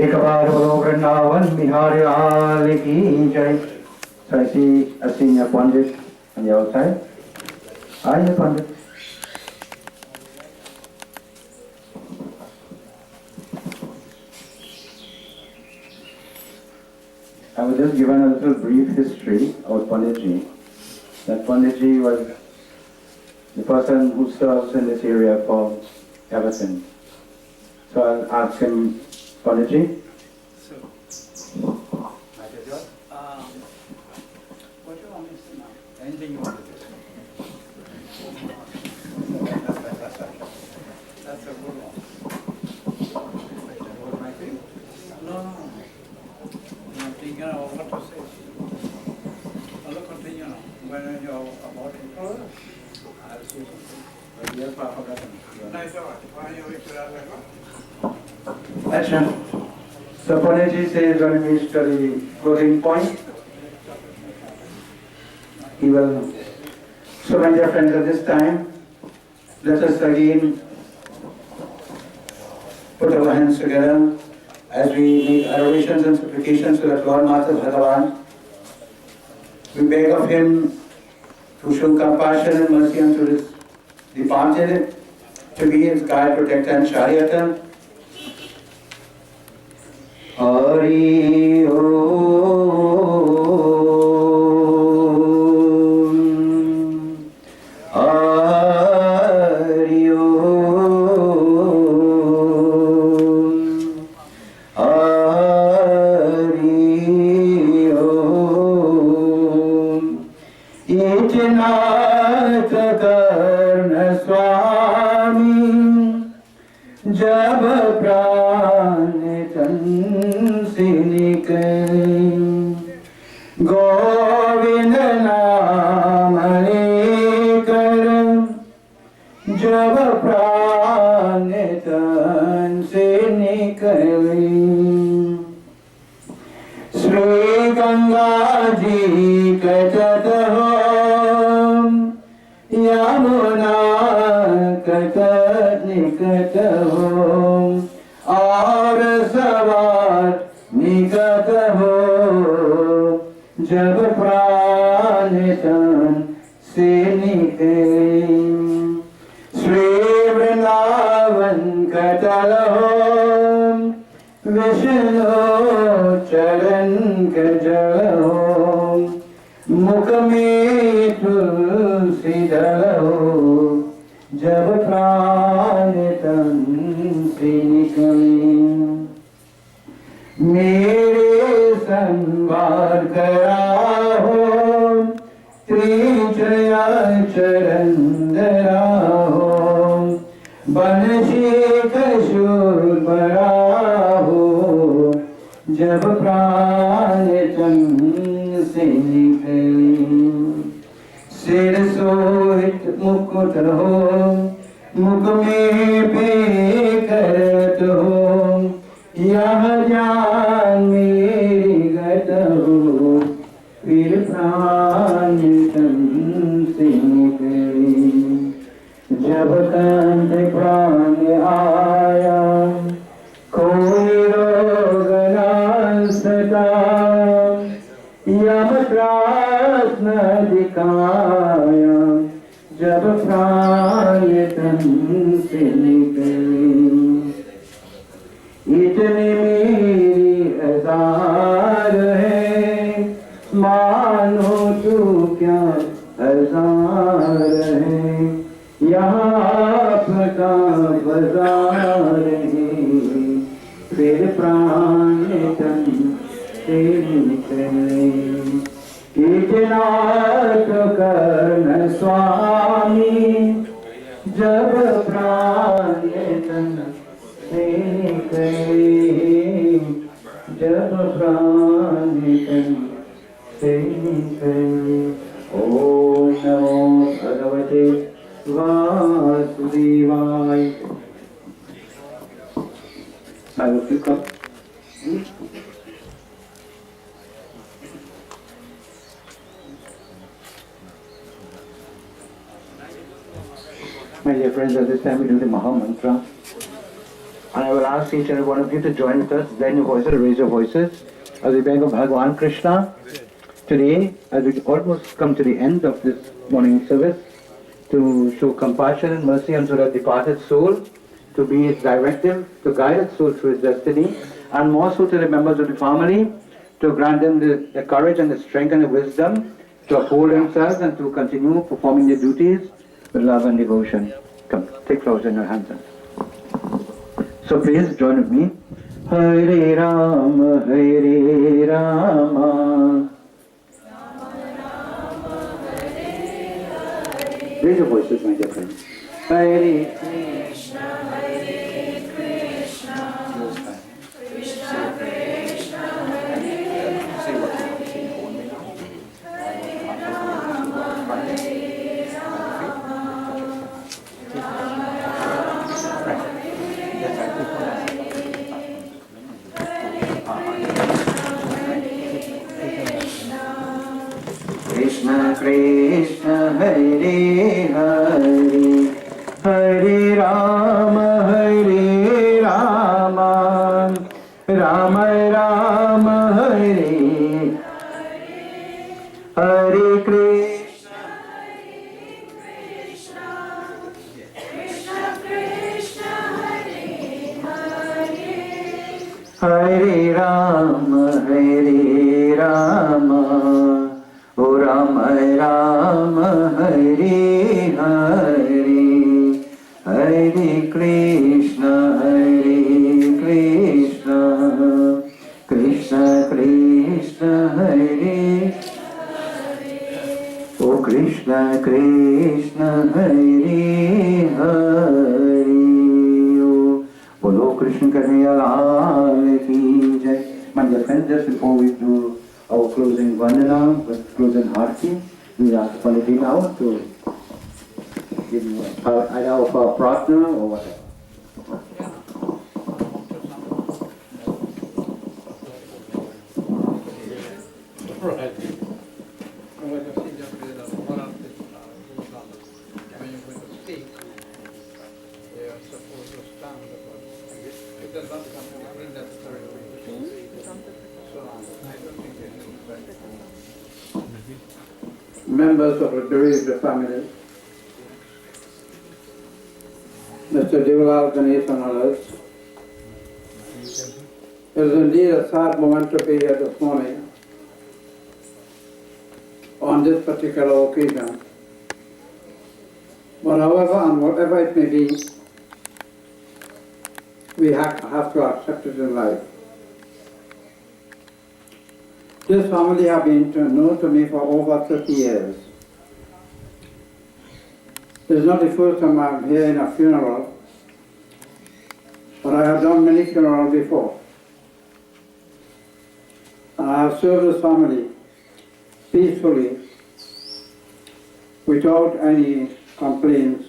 S2: एक बार बोलो वृंदावन बिहारी लाल की जय. So I see a senior Pandit on the outside. Hi, Pandit. I was just given a little brief history of Panditji. That Panditji was the person who serves in this area for ever since. So I'll ask him, Panditji.
S9: What do you want me to say now? Anything you want to say. That's a good one. What my thing? No. I'm thinking of what to say. I'll continue now. When you're about to close, I'll say something. But we have forgotten. Nice one. Why are you waiting for that?
S2: Action. So Panditji says when we reach the closing point, he will. So my dear friends, at this time, Let us again put our hands together as we make adorations and supplications to the Lord Master Bhagavan. We beg of him to show compassion and mercy unto his departed, to be his guide, protector, and charioteer. Hari Om. Hari Om. Hari Om. Itinath Karna Swami Jab Pran Tan Se Nikal Govind Naam Lekar Jab Pran Tan Se Nikal Shri Ganga Ji Katat Ho Yamuna Katat Nikat Ho Aur Savat Nikat Ho Jab Pran Tan Se Nikale Shri Vrindavan Katal Ho Vishnu Charan Kajal Ho Mukh Mein Tulsi Dal Ho Jab Pran Tan Se Nikale Mere Sanvar Kara Ho Trichaya Charan Dara Ho Banshi Kashur Bara Ho Jab Pran Tan Se Nikale Sir Sohit Mukut Ho Mukh Mein Pekat Ho Yah Jaan Meri Gat Ho Fir Pran Tan Se Nikale Jab Kant Pran Aaya Koi Rog Na Sata Yam Prasna Dikaya Jab Pran Tan Se Nikale इतनी मेरी हजार है मानो तू क्या हजार है यहाँ आपका बाजार है फिर प्राण तन से निकले इतना तो करना स्वामी जब प्राण तन से निकले जब प्राण तन से निकले ओम नमो भगवते वासुदेवाय I will pick up. My dear friends, at this time we do the Maha Mantra. And I will ask each and every one of you to join with us, bend your voices, raise your voices, as we beg of Bhagavan Krishna. Today, as we almost come to the end of this morning service, to show compassion and mercy unto the departed soul, to be its directive, to guide its soul through its destiny, and more so to the members of the family, to grant them the courage and the strength and the wisdom to uphold themselves and to continue performing their duties with love and devotion. Come, take flowers in your hands. So please join with me. Hare Rama, Hare Rama. Raise your voices, my dear friends. Hare Krishna, Hare Krishna, Krishna Krishna, Hare Hare, Hare Rama, Hare Rama, Rama Krishna Krishna, Hare Hare, Hare Hare Krishna, Hare Rama, Hare Rama, O Rama Rama, Hare Hare, Hare Krishna, Hare Krishna, Krishna Krishna, Hare O Krishna Krishna, Hare Hare, O Bolo Krishna Kanhaiya Lal Ki Jai. My dear friends, just before we do our closing vandana, closing harti, we ask Pandit now to give you either of our prarthana or whatever.
S1: Right.
S9: When you see just one of the when you're going to speak, they are supposed to stand because it does not come to bring necessary so I don't think they should expect. Members of the bereaved family, Mr. Devalal, Gunness and others, it is indeed a sad moment to be here this morning on this particular occasion. But however and whatever it may be, we have to accept it in life. This family have been known to me for over 30 years. This is not the first time I'm here in a funeral, but I have done many funerals before. And I have served this family peacefully, without any complaints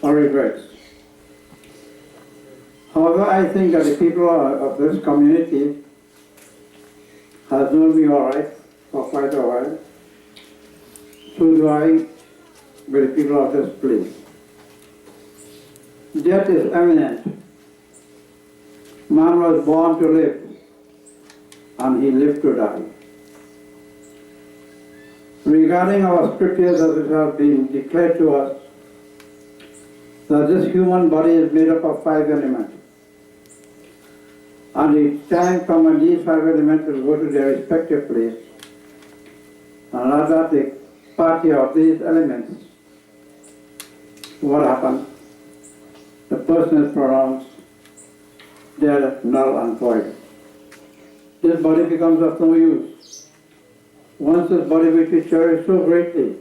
S9: or regrets. However, I think that the people of this community has known me all right for quite a while. So do I with the people of this place. Death is imminent. Man was born to live, and he lived to die. Regarding our scriptures, as it has been declared to us, that this human body is made up of 5 elements. And each time come when these 5 elements will go to their respective place, and after the party of these elements, what happens? The person is pronounced dead, null and void. This body becomes of no use. Once this body which we cherish so greatly,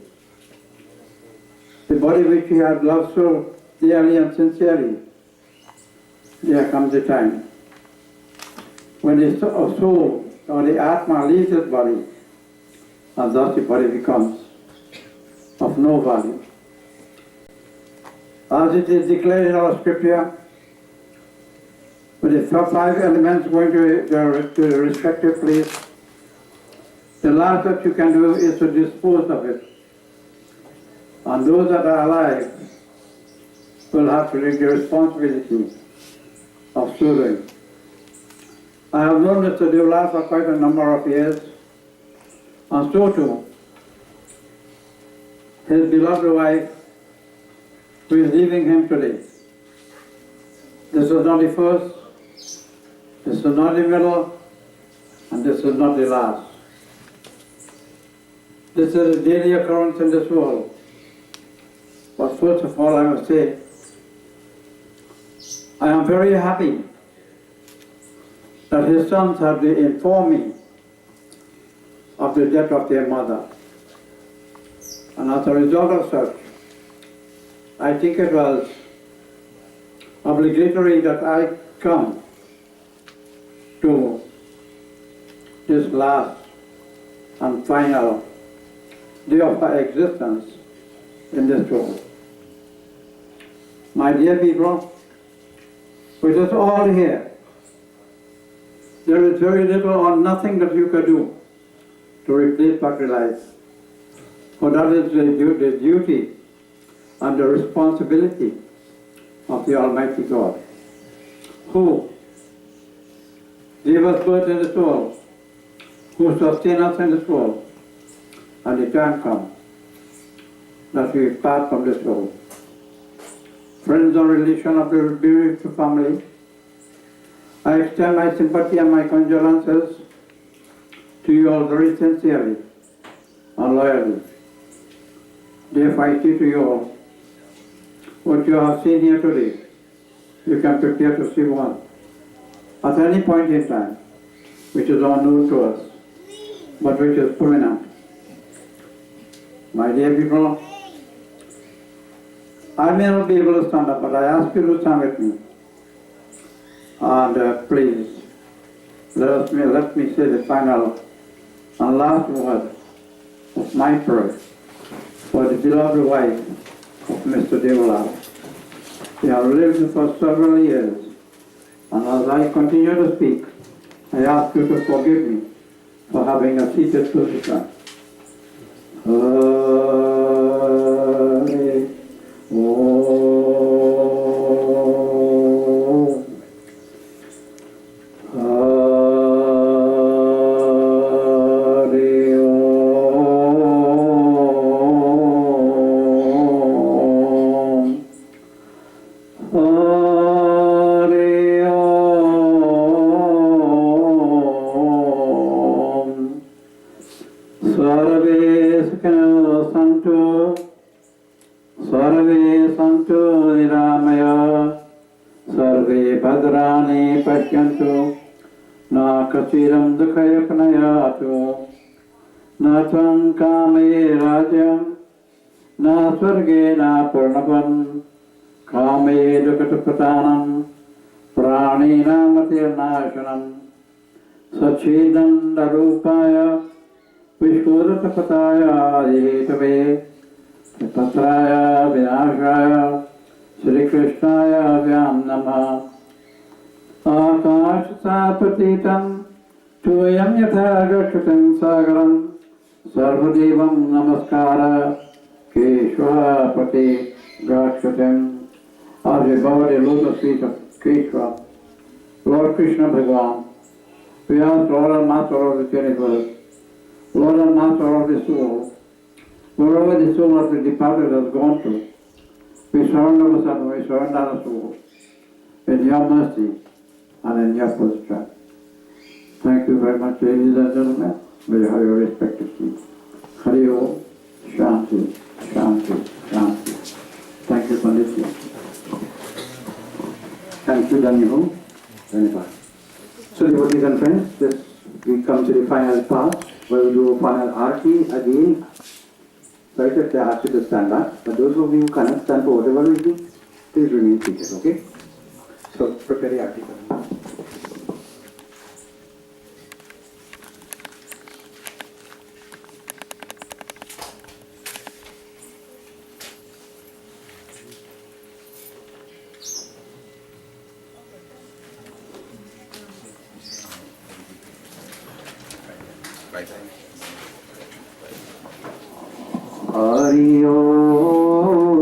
S9: the body which we have loved so dearly and sincerely, there comes a time when the soul or the Atma leaves this body, and thus the body becomes of no value. As it is declared in our scripture, with the 5 elements going to their respective place, the last that you can do is to dispose of it. And those that are alive will have to take the responsibility of so doing. I have known Mr. Devalal for quite a number of years, and so too his beloved wife, who is leaving him today. This is not the first, this is not the middle, and this is not the last. This is a daily occurrence in this world. But first of all, I must say, I am very happy that his sons have informed me of the death of their mother. And as a result of such, I think it was obligatory that I come to this last and final day of my existence in this world. My dear people, with us all here, there is very little or nothing that you can do to replace battery life. For that is the duty and the responsibility of the Almighty God, who gave us birth in this world, who sustains us in this world,
S10: and the time comes that we part from this world. Friends and relations of the bereaved family, I extend my sympathy and my condolences to you all very sincerely and loyally. Therefore, I say to you all, what you have seen here today, you can prepare to see one at any point in time, which is unknown to us, but which is permanent. My dear people, I may not be able to stand up, but I ask you to stand with me. And please, let me say the final and last word of my prayer for the beloved wife of Mr. Deola. They have lived for several years, and as I continue to speak, I ask you to forgive me for having a seated position. Lord Krishna Bhagavan, we ask Lord and Master of this universe, Lord and Master of the soul, wherever the soul of the departed has gone to, we surrender ourselves and we surrender our soul in your mercy and in your position. Thank you very much, ladies and gentlemen. May you have your respective seats. Hari Om, Shanti, Shanti, Shanti. Thank you, Panditji.
S2: Thank you, Daniel. So, devotees and friends, we come to the final part where we do final arti again. Sorry that I ask you to stand up, but those of you who cannot stand for whatever reason, please remain seated, okay? So, prepare the arti for me. Hari Om,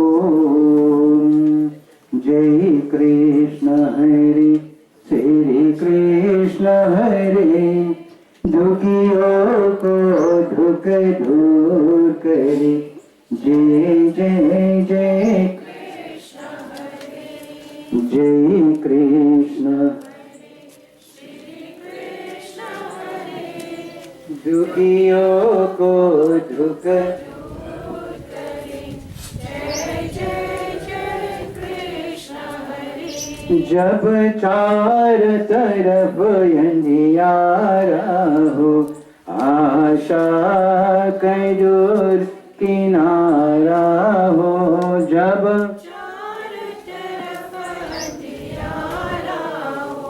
S2: Jai Krishna Hare, Shri Krishna Hare, Dukhiyon ko dukh dur kare, Jai Jai Jai Krishna Hare, Jai Krishna दुखियों को दुख जब चार तरफ अंधियारा हो आशा कहीं दूर किनारा हो जब चार तरफ अंधियारा हो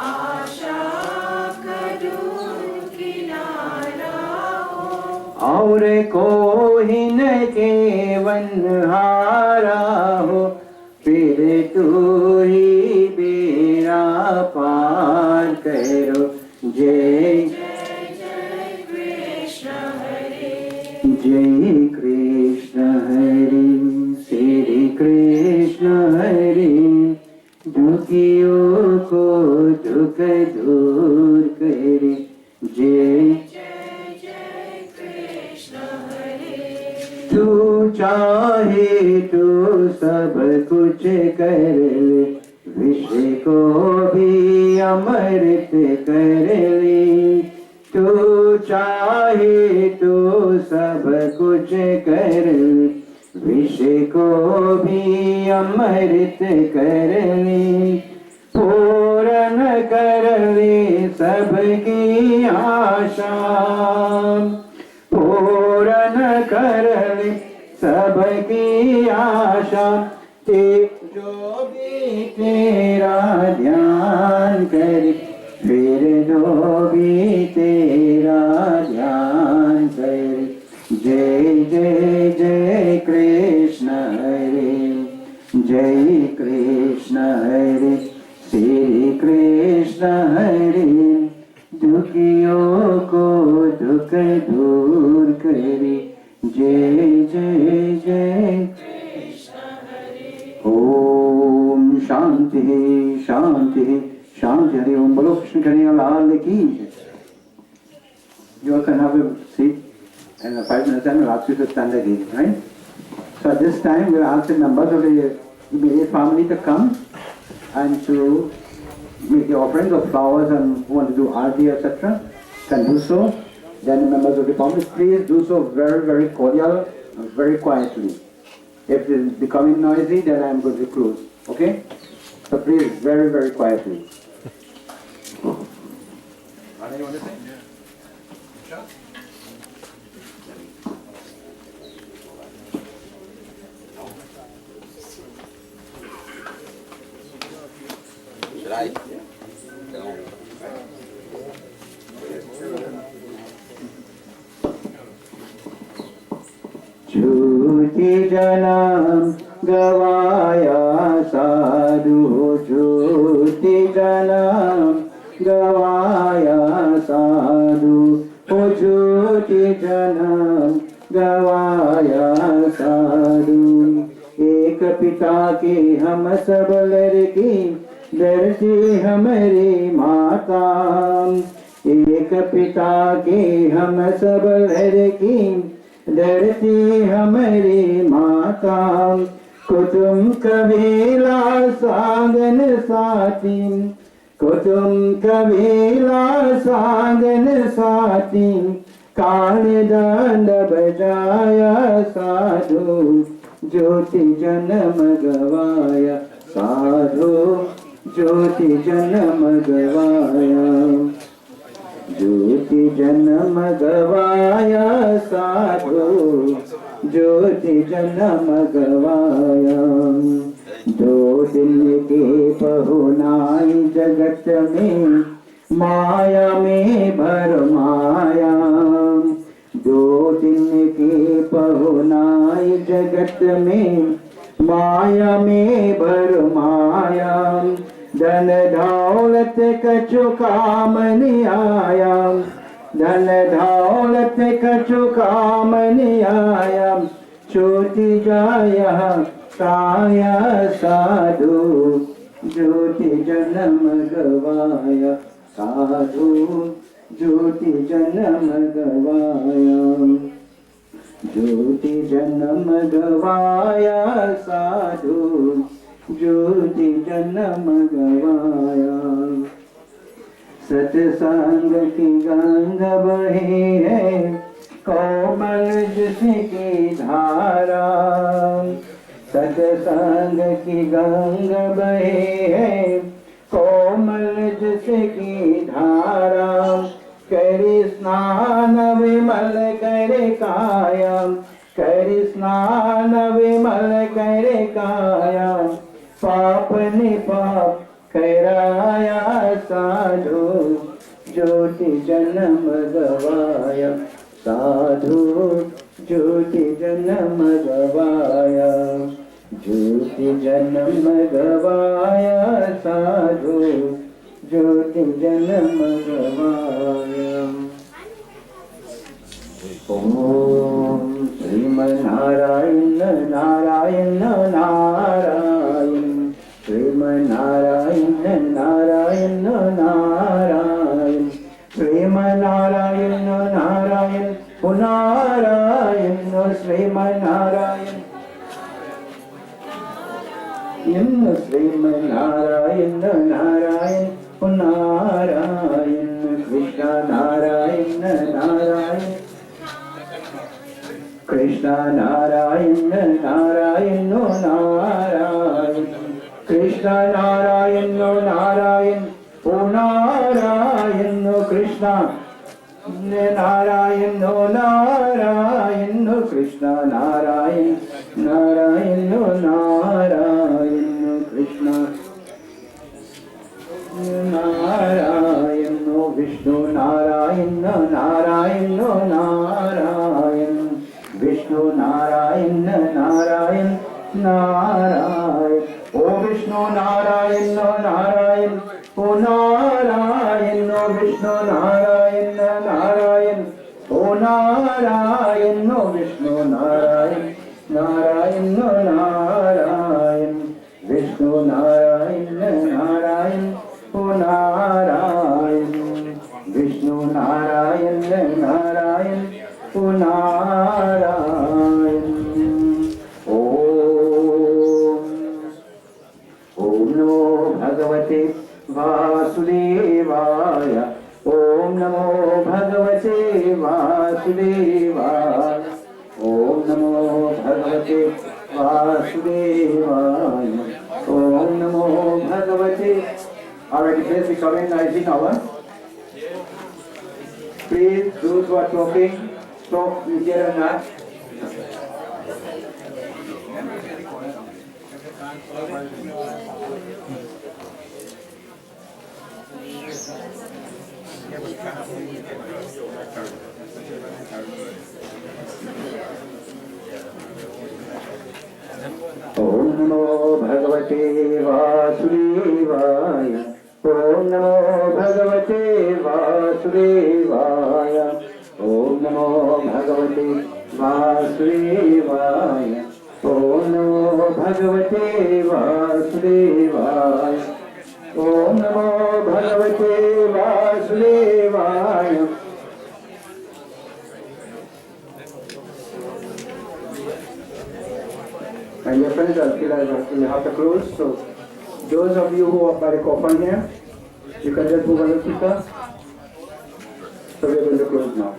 S2: आशा कहीं दूर किनारा हो और कोई न केवन हारा हो फिर तू ही बेड़ा पार करो जय जय कृष्ण हरे जय कृष्ण हरे श्री कृष्ण हरे दुखियों को दुख दूर करे जय जय कृष्ण
S3: तू चाहे तो सब कुछ कर ले, विष को भी अमृत कर ले। तू चाहे तो सब कुछ कर ले, विष को भी अमृत कर ले। पूर्ण कर ले सबकी आशा, पूर्ण कर ले सबकी आशा। जो भी तेरा ध्यान करे, फिर जो भी तेरा ध्यान करे। जय जय जय कृष्ण हरे, जय कृष्ण हरे, श्री कृष्ण हरे। दुखियों को दुख दूर करे, जय जय जय कृष्ण हरे। ओम शांति शांति शांति। हरि ओम। बोलो कृष्ण कन्हैया लाल की। You all can have a seat, and in 5 minutes time we'll ask you to stand again, right? So at this time we'll ask the members of the immediate family to come and to make the offerings of flowers, and who want to do arti, etc. can do so. Then the members of the family, please do so very, very cordial and very quietly. If it is becoming noisy, then I am going to close. Okay? So please, very, very quietly.
S1: Anna, you want to say? Sure. Should I?
S3: झूठी जन्म गवाया साधु, झूठी जन्म गवाया साधु, ओ झूठी जन्म गवाया साधु। एक पिता के हम सब लड़की, डरती हमारी माता। एक पिता के हम सब लड़की, डरती हमारी माता। कुटुम कबीला सागन साथी, कुटुम कबीला सागन साथी। काल दंड बजाया साधु, ज्योति जन्म गवाया साधु, ज्योति जन्म गवाया। ज्योति जन्म गवाया साधु, ज्योति जन्म गवाया। 2 दिन के पहुनाई जगत में, माया में भरमाया। 2 दिन के पहुनाई जगत में, माया में भरमाया। धन दौलत कछु काम नहीं आया, धन दौलत कछु काम नहीं आया। छोटी जाया काया साधु, ज्योति जन्म गवाया साधु, ज्योति जन्म गवाया। ज्योति जन्म गवाया साधु, ज्योति जन्म गवाया। सत्संग की गंग बही है, कोमल जिसकी धारा। सत्संग की गंग बही है, कोमल जिसकी धारा। करी स्नान विमल करे काया, करी स्नान विमल करे काया। पाप निपाप कराया साधु, ज्योति जन्म गवाया साधु, ज्योति जन्म गवाया। ज्योति जन्म गवाया साधु, ज्योति जन्म गवाया। ओम Sriman Narayana Narayan Narayan, Sriman Narayana Narayan Narayan, Sriman Narayana Narayan Narayan
S2: Srimanarayan Srimanarayan Narayan Narayan Krishna Narayan Narayan Krishna Narayan Narayan Narayan Krishna Narayan Narayan Narayan Krishna Narayan Narayan Krishna Narayan Narayan Narayan Krishna Narayan Vishnu Narayan Narayan Narayan Vishnu Narayan Narayan Narayan O Vishnu Narayan Narayan O Narayan O Vishnu Narayan Narayan O Narayan O Vishnu Narayan Narayan Narayan Vishnu Narayan Narayan O Narayan Vishnu Narayan Narayan O Narayan Om Namo Bhagavate Vasudevaya Om Namo Bhagavate Vasudevaya Om Namo Bhagavate Vasudevaya Om Namo Bhagavate. Alright, please we come in nicely now. Please, those who are talking, stop easier and not. Om Namo Bhagavate Vasudevaya Om Namo Bhagavate Vasudevaya Om Namo Bhagavate Vasudevaya Om Namo Bhagavate Vasudevaya Om Namo Bhagavate Vasudevaya. And your friends, I feel like we have to close. So, those of you who are by the coffin here, you can just move a little quicker. So, we're going to close now.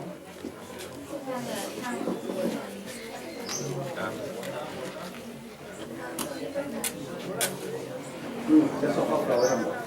S2: Just off of flower.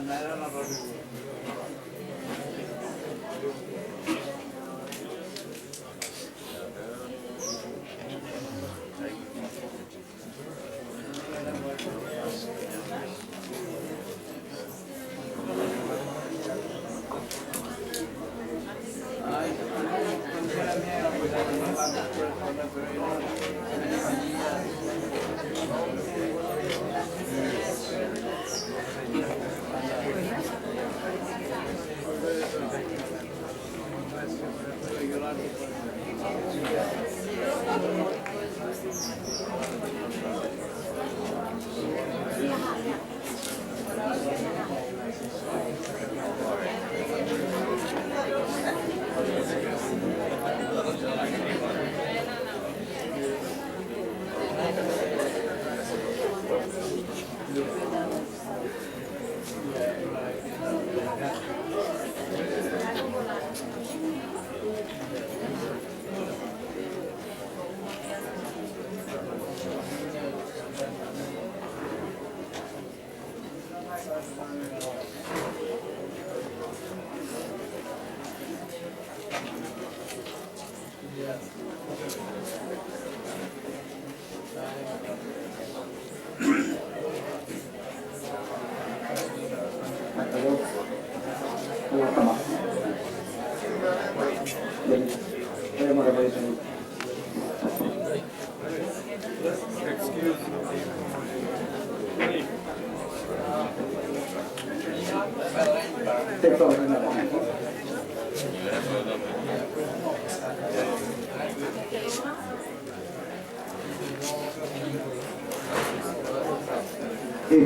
S2: एक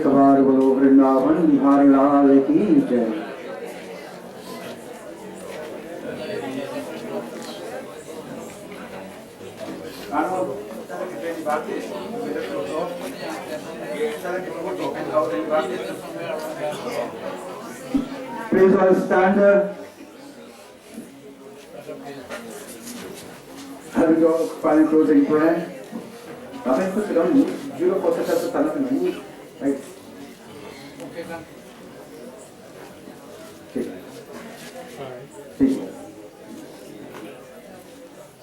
S2: बार बोलो वृंदावन बिहारी लाल की जय। Please all stand up. Have your final closing prayer. Kami ko sila ni juro po sa tanah ni. Right. Okay.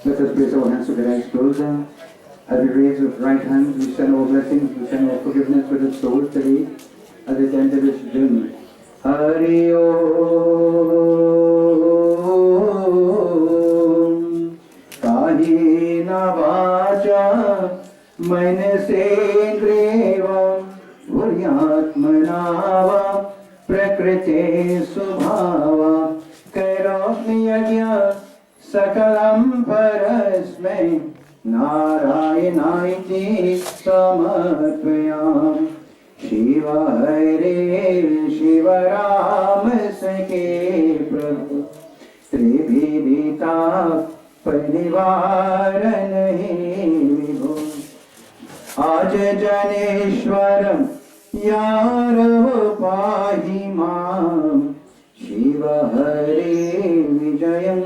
S2: Let us place our hands to the eyes closer. As we raise our right hand, we send our blessings, we send our forgiveness for the soul today as it enters this journey. Hari Om Kahina Vacha Manasendrivam Buryatmanava Prakriti Subhava Kairosniyagya Sakalam Parasmai Narayanayati Samarpayam Shiva Hare Shiva Rama Sakhe Prabhu Tribhidita Parivaran Vibhu Aj Janeshwaram Yarav Pahi Mam Shiva Hare Vijayam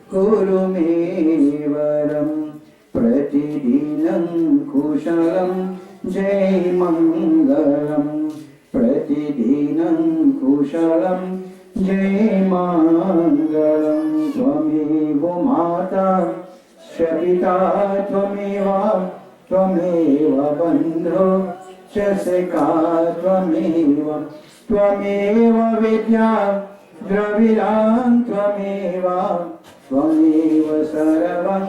S2: Kuru Mevaram Pratidinam Kushalam Jai Mangalam Pratidinam Kushalam Jai Mangalam Tvamevo Mata Shabita Tvameva Bandho Chasika Tvameva Vidya Dravidam Tvameva Saravam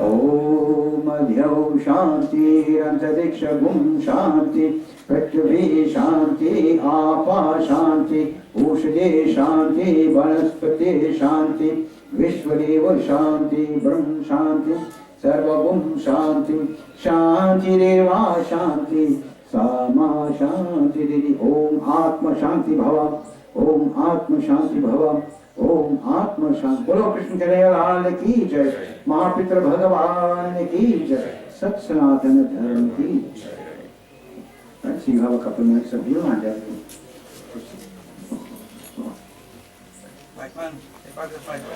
S2: Om Madhyav Shanti Rantadiksha Gum Shanti Prithvi Shanti Apa Shanti Ushade Shanti Vanaspati Shanti Vishwadeva Shanti Brahm Shanti Sarvagum Shanti Shanti Deva Shanti Sama Shanti Didi Om Atma Shanti Bhava Om Atma Shanti Bhava Om Atma Shanti Bolo Krishna Lal ki jai Mahapitra Bhagavan ki jai Sat Sanatana Dharma ki jai. Right, so you have a couple minutes of view and then
S9: White man, if I could find it.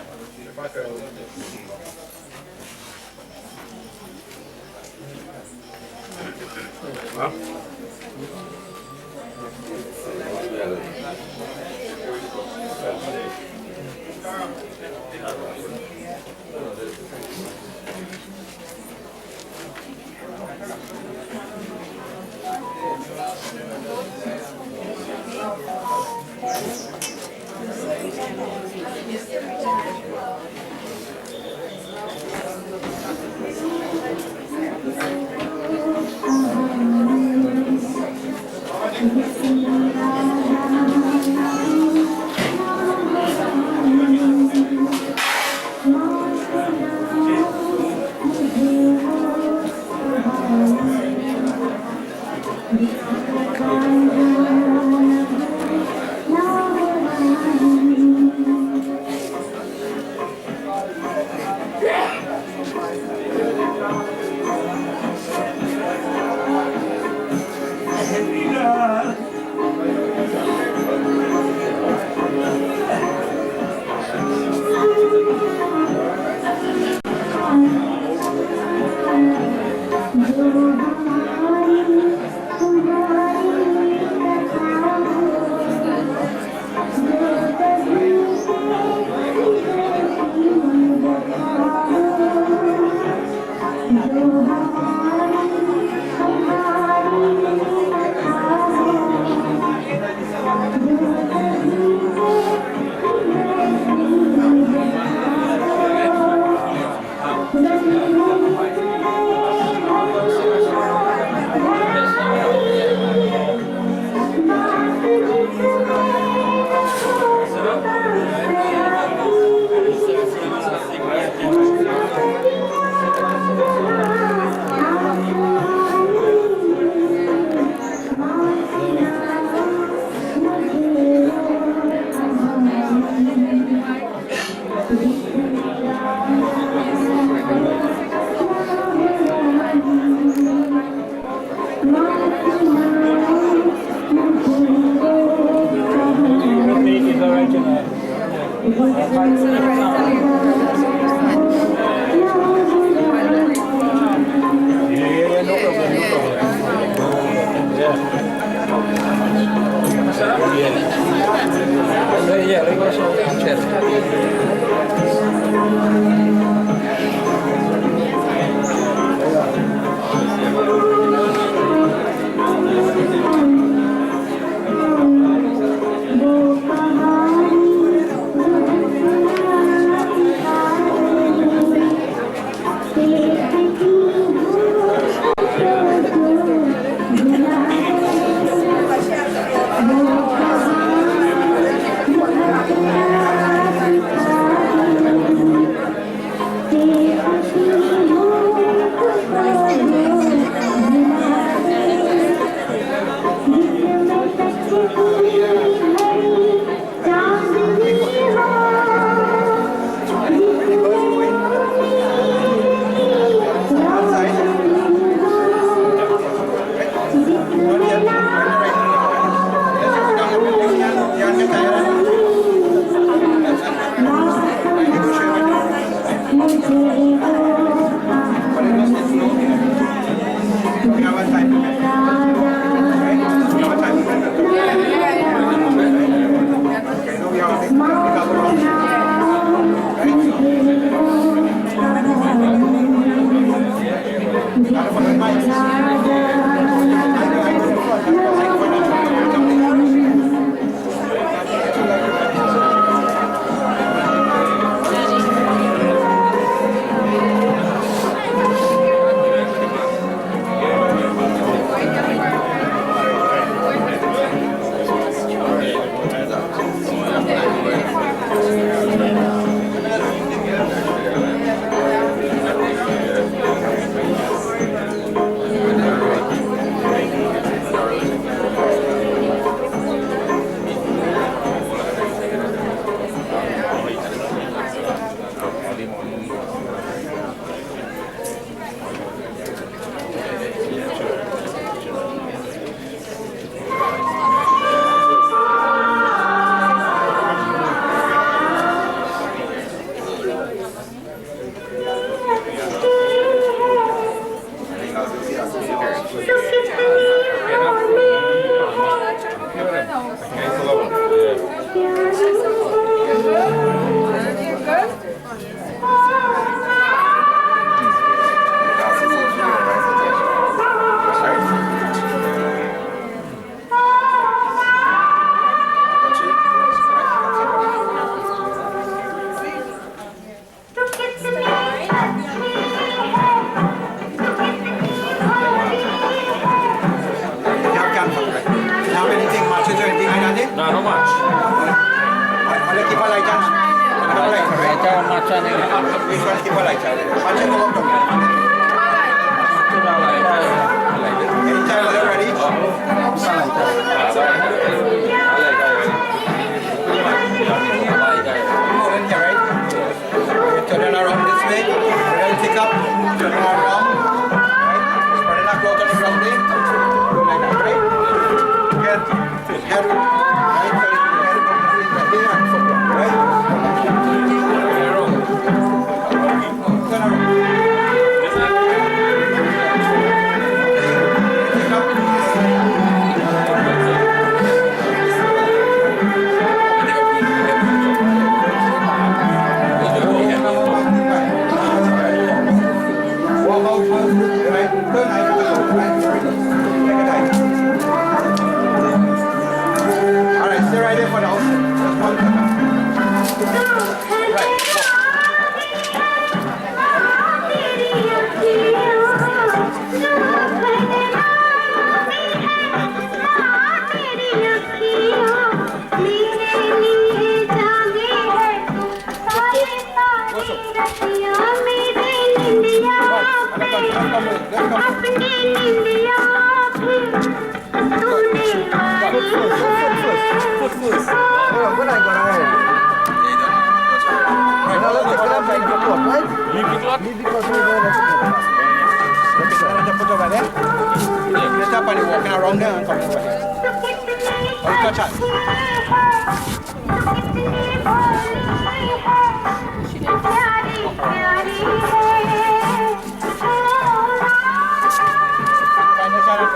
S9: cara macan ni.
S2: Which one keep a light child? Macan go up to me. Any child are ready? Turn around this way, then pick up, turn around, right? Spread it out on the ground there. Go like that, right? Head, right? Head between the ear and foot, right? Turn around. Pick up. Walk out, right? Turn right, right? Very good. Take it tight. All right, stay right there for now. Just one second. Right, walk. Get up and you're walking around there and coming back. Or touch it. Find the child.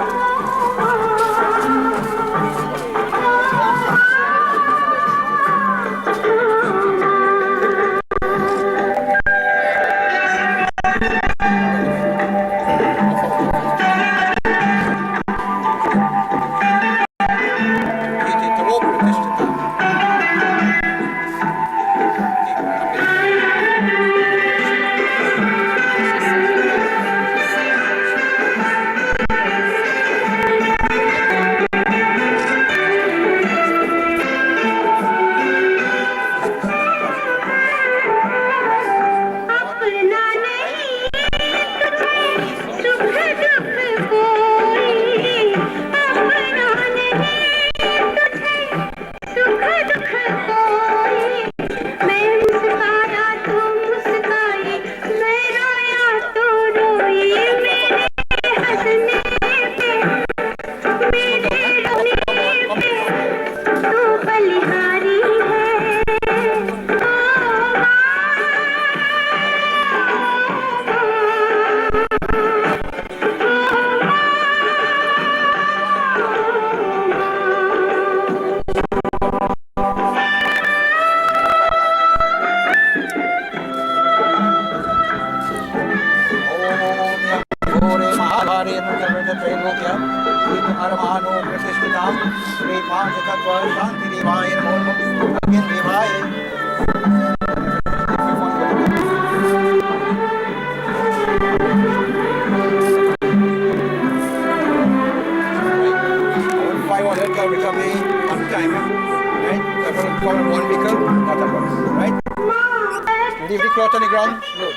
S2: Leave the cloth on the ground. Good.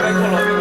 S9: tricolor.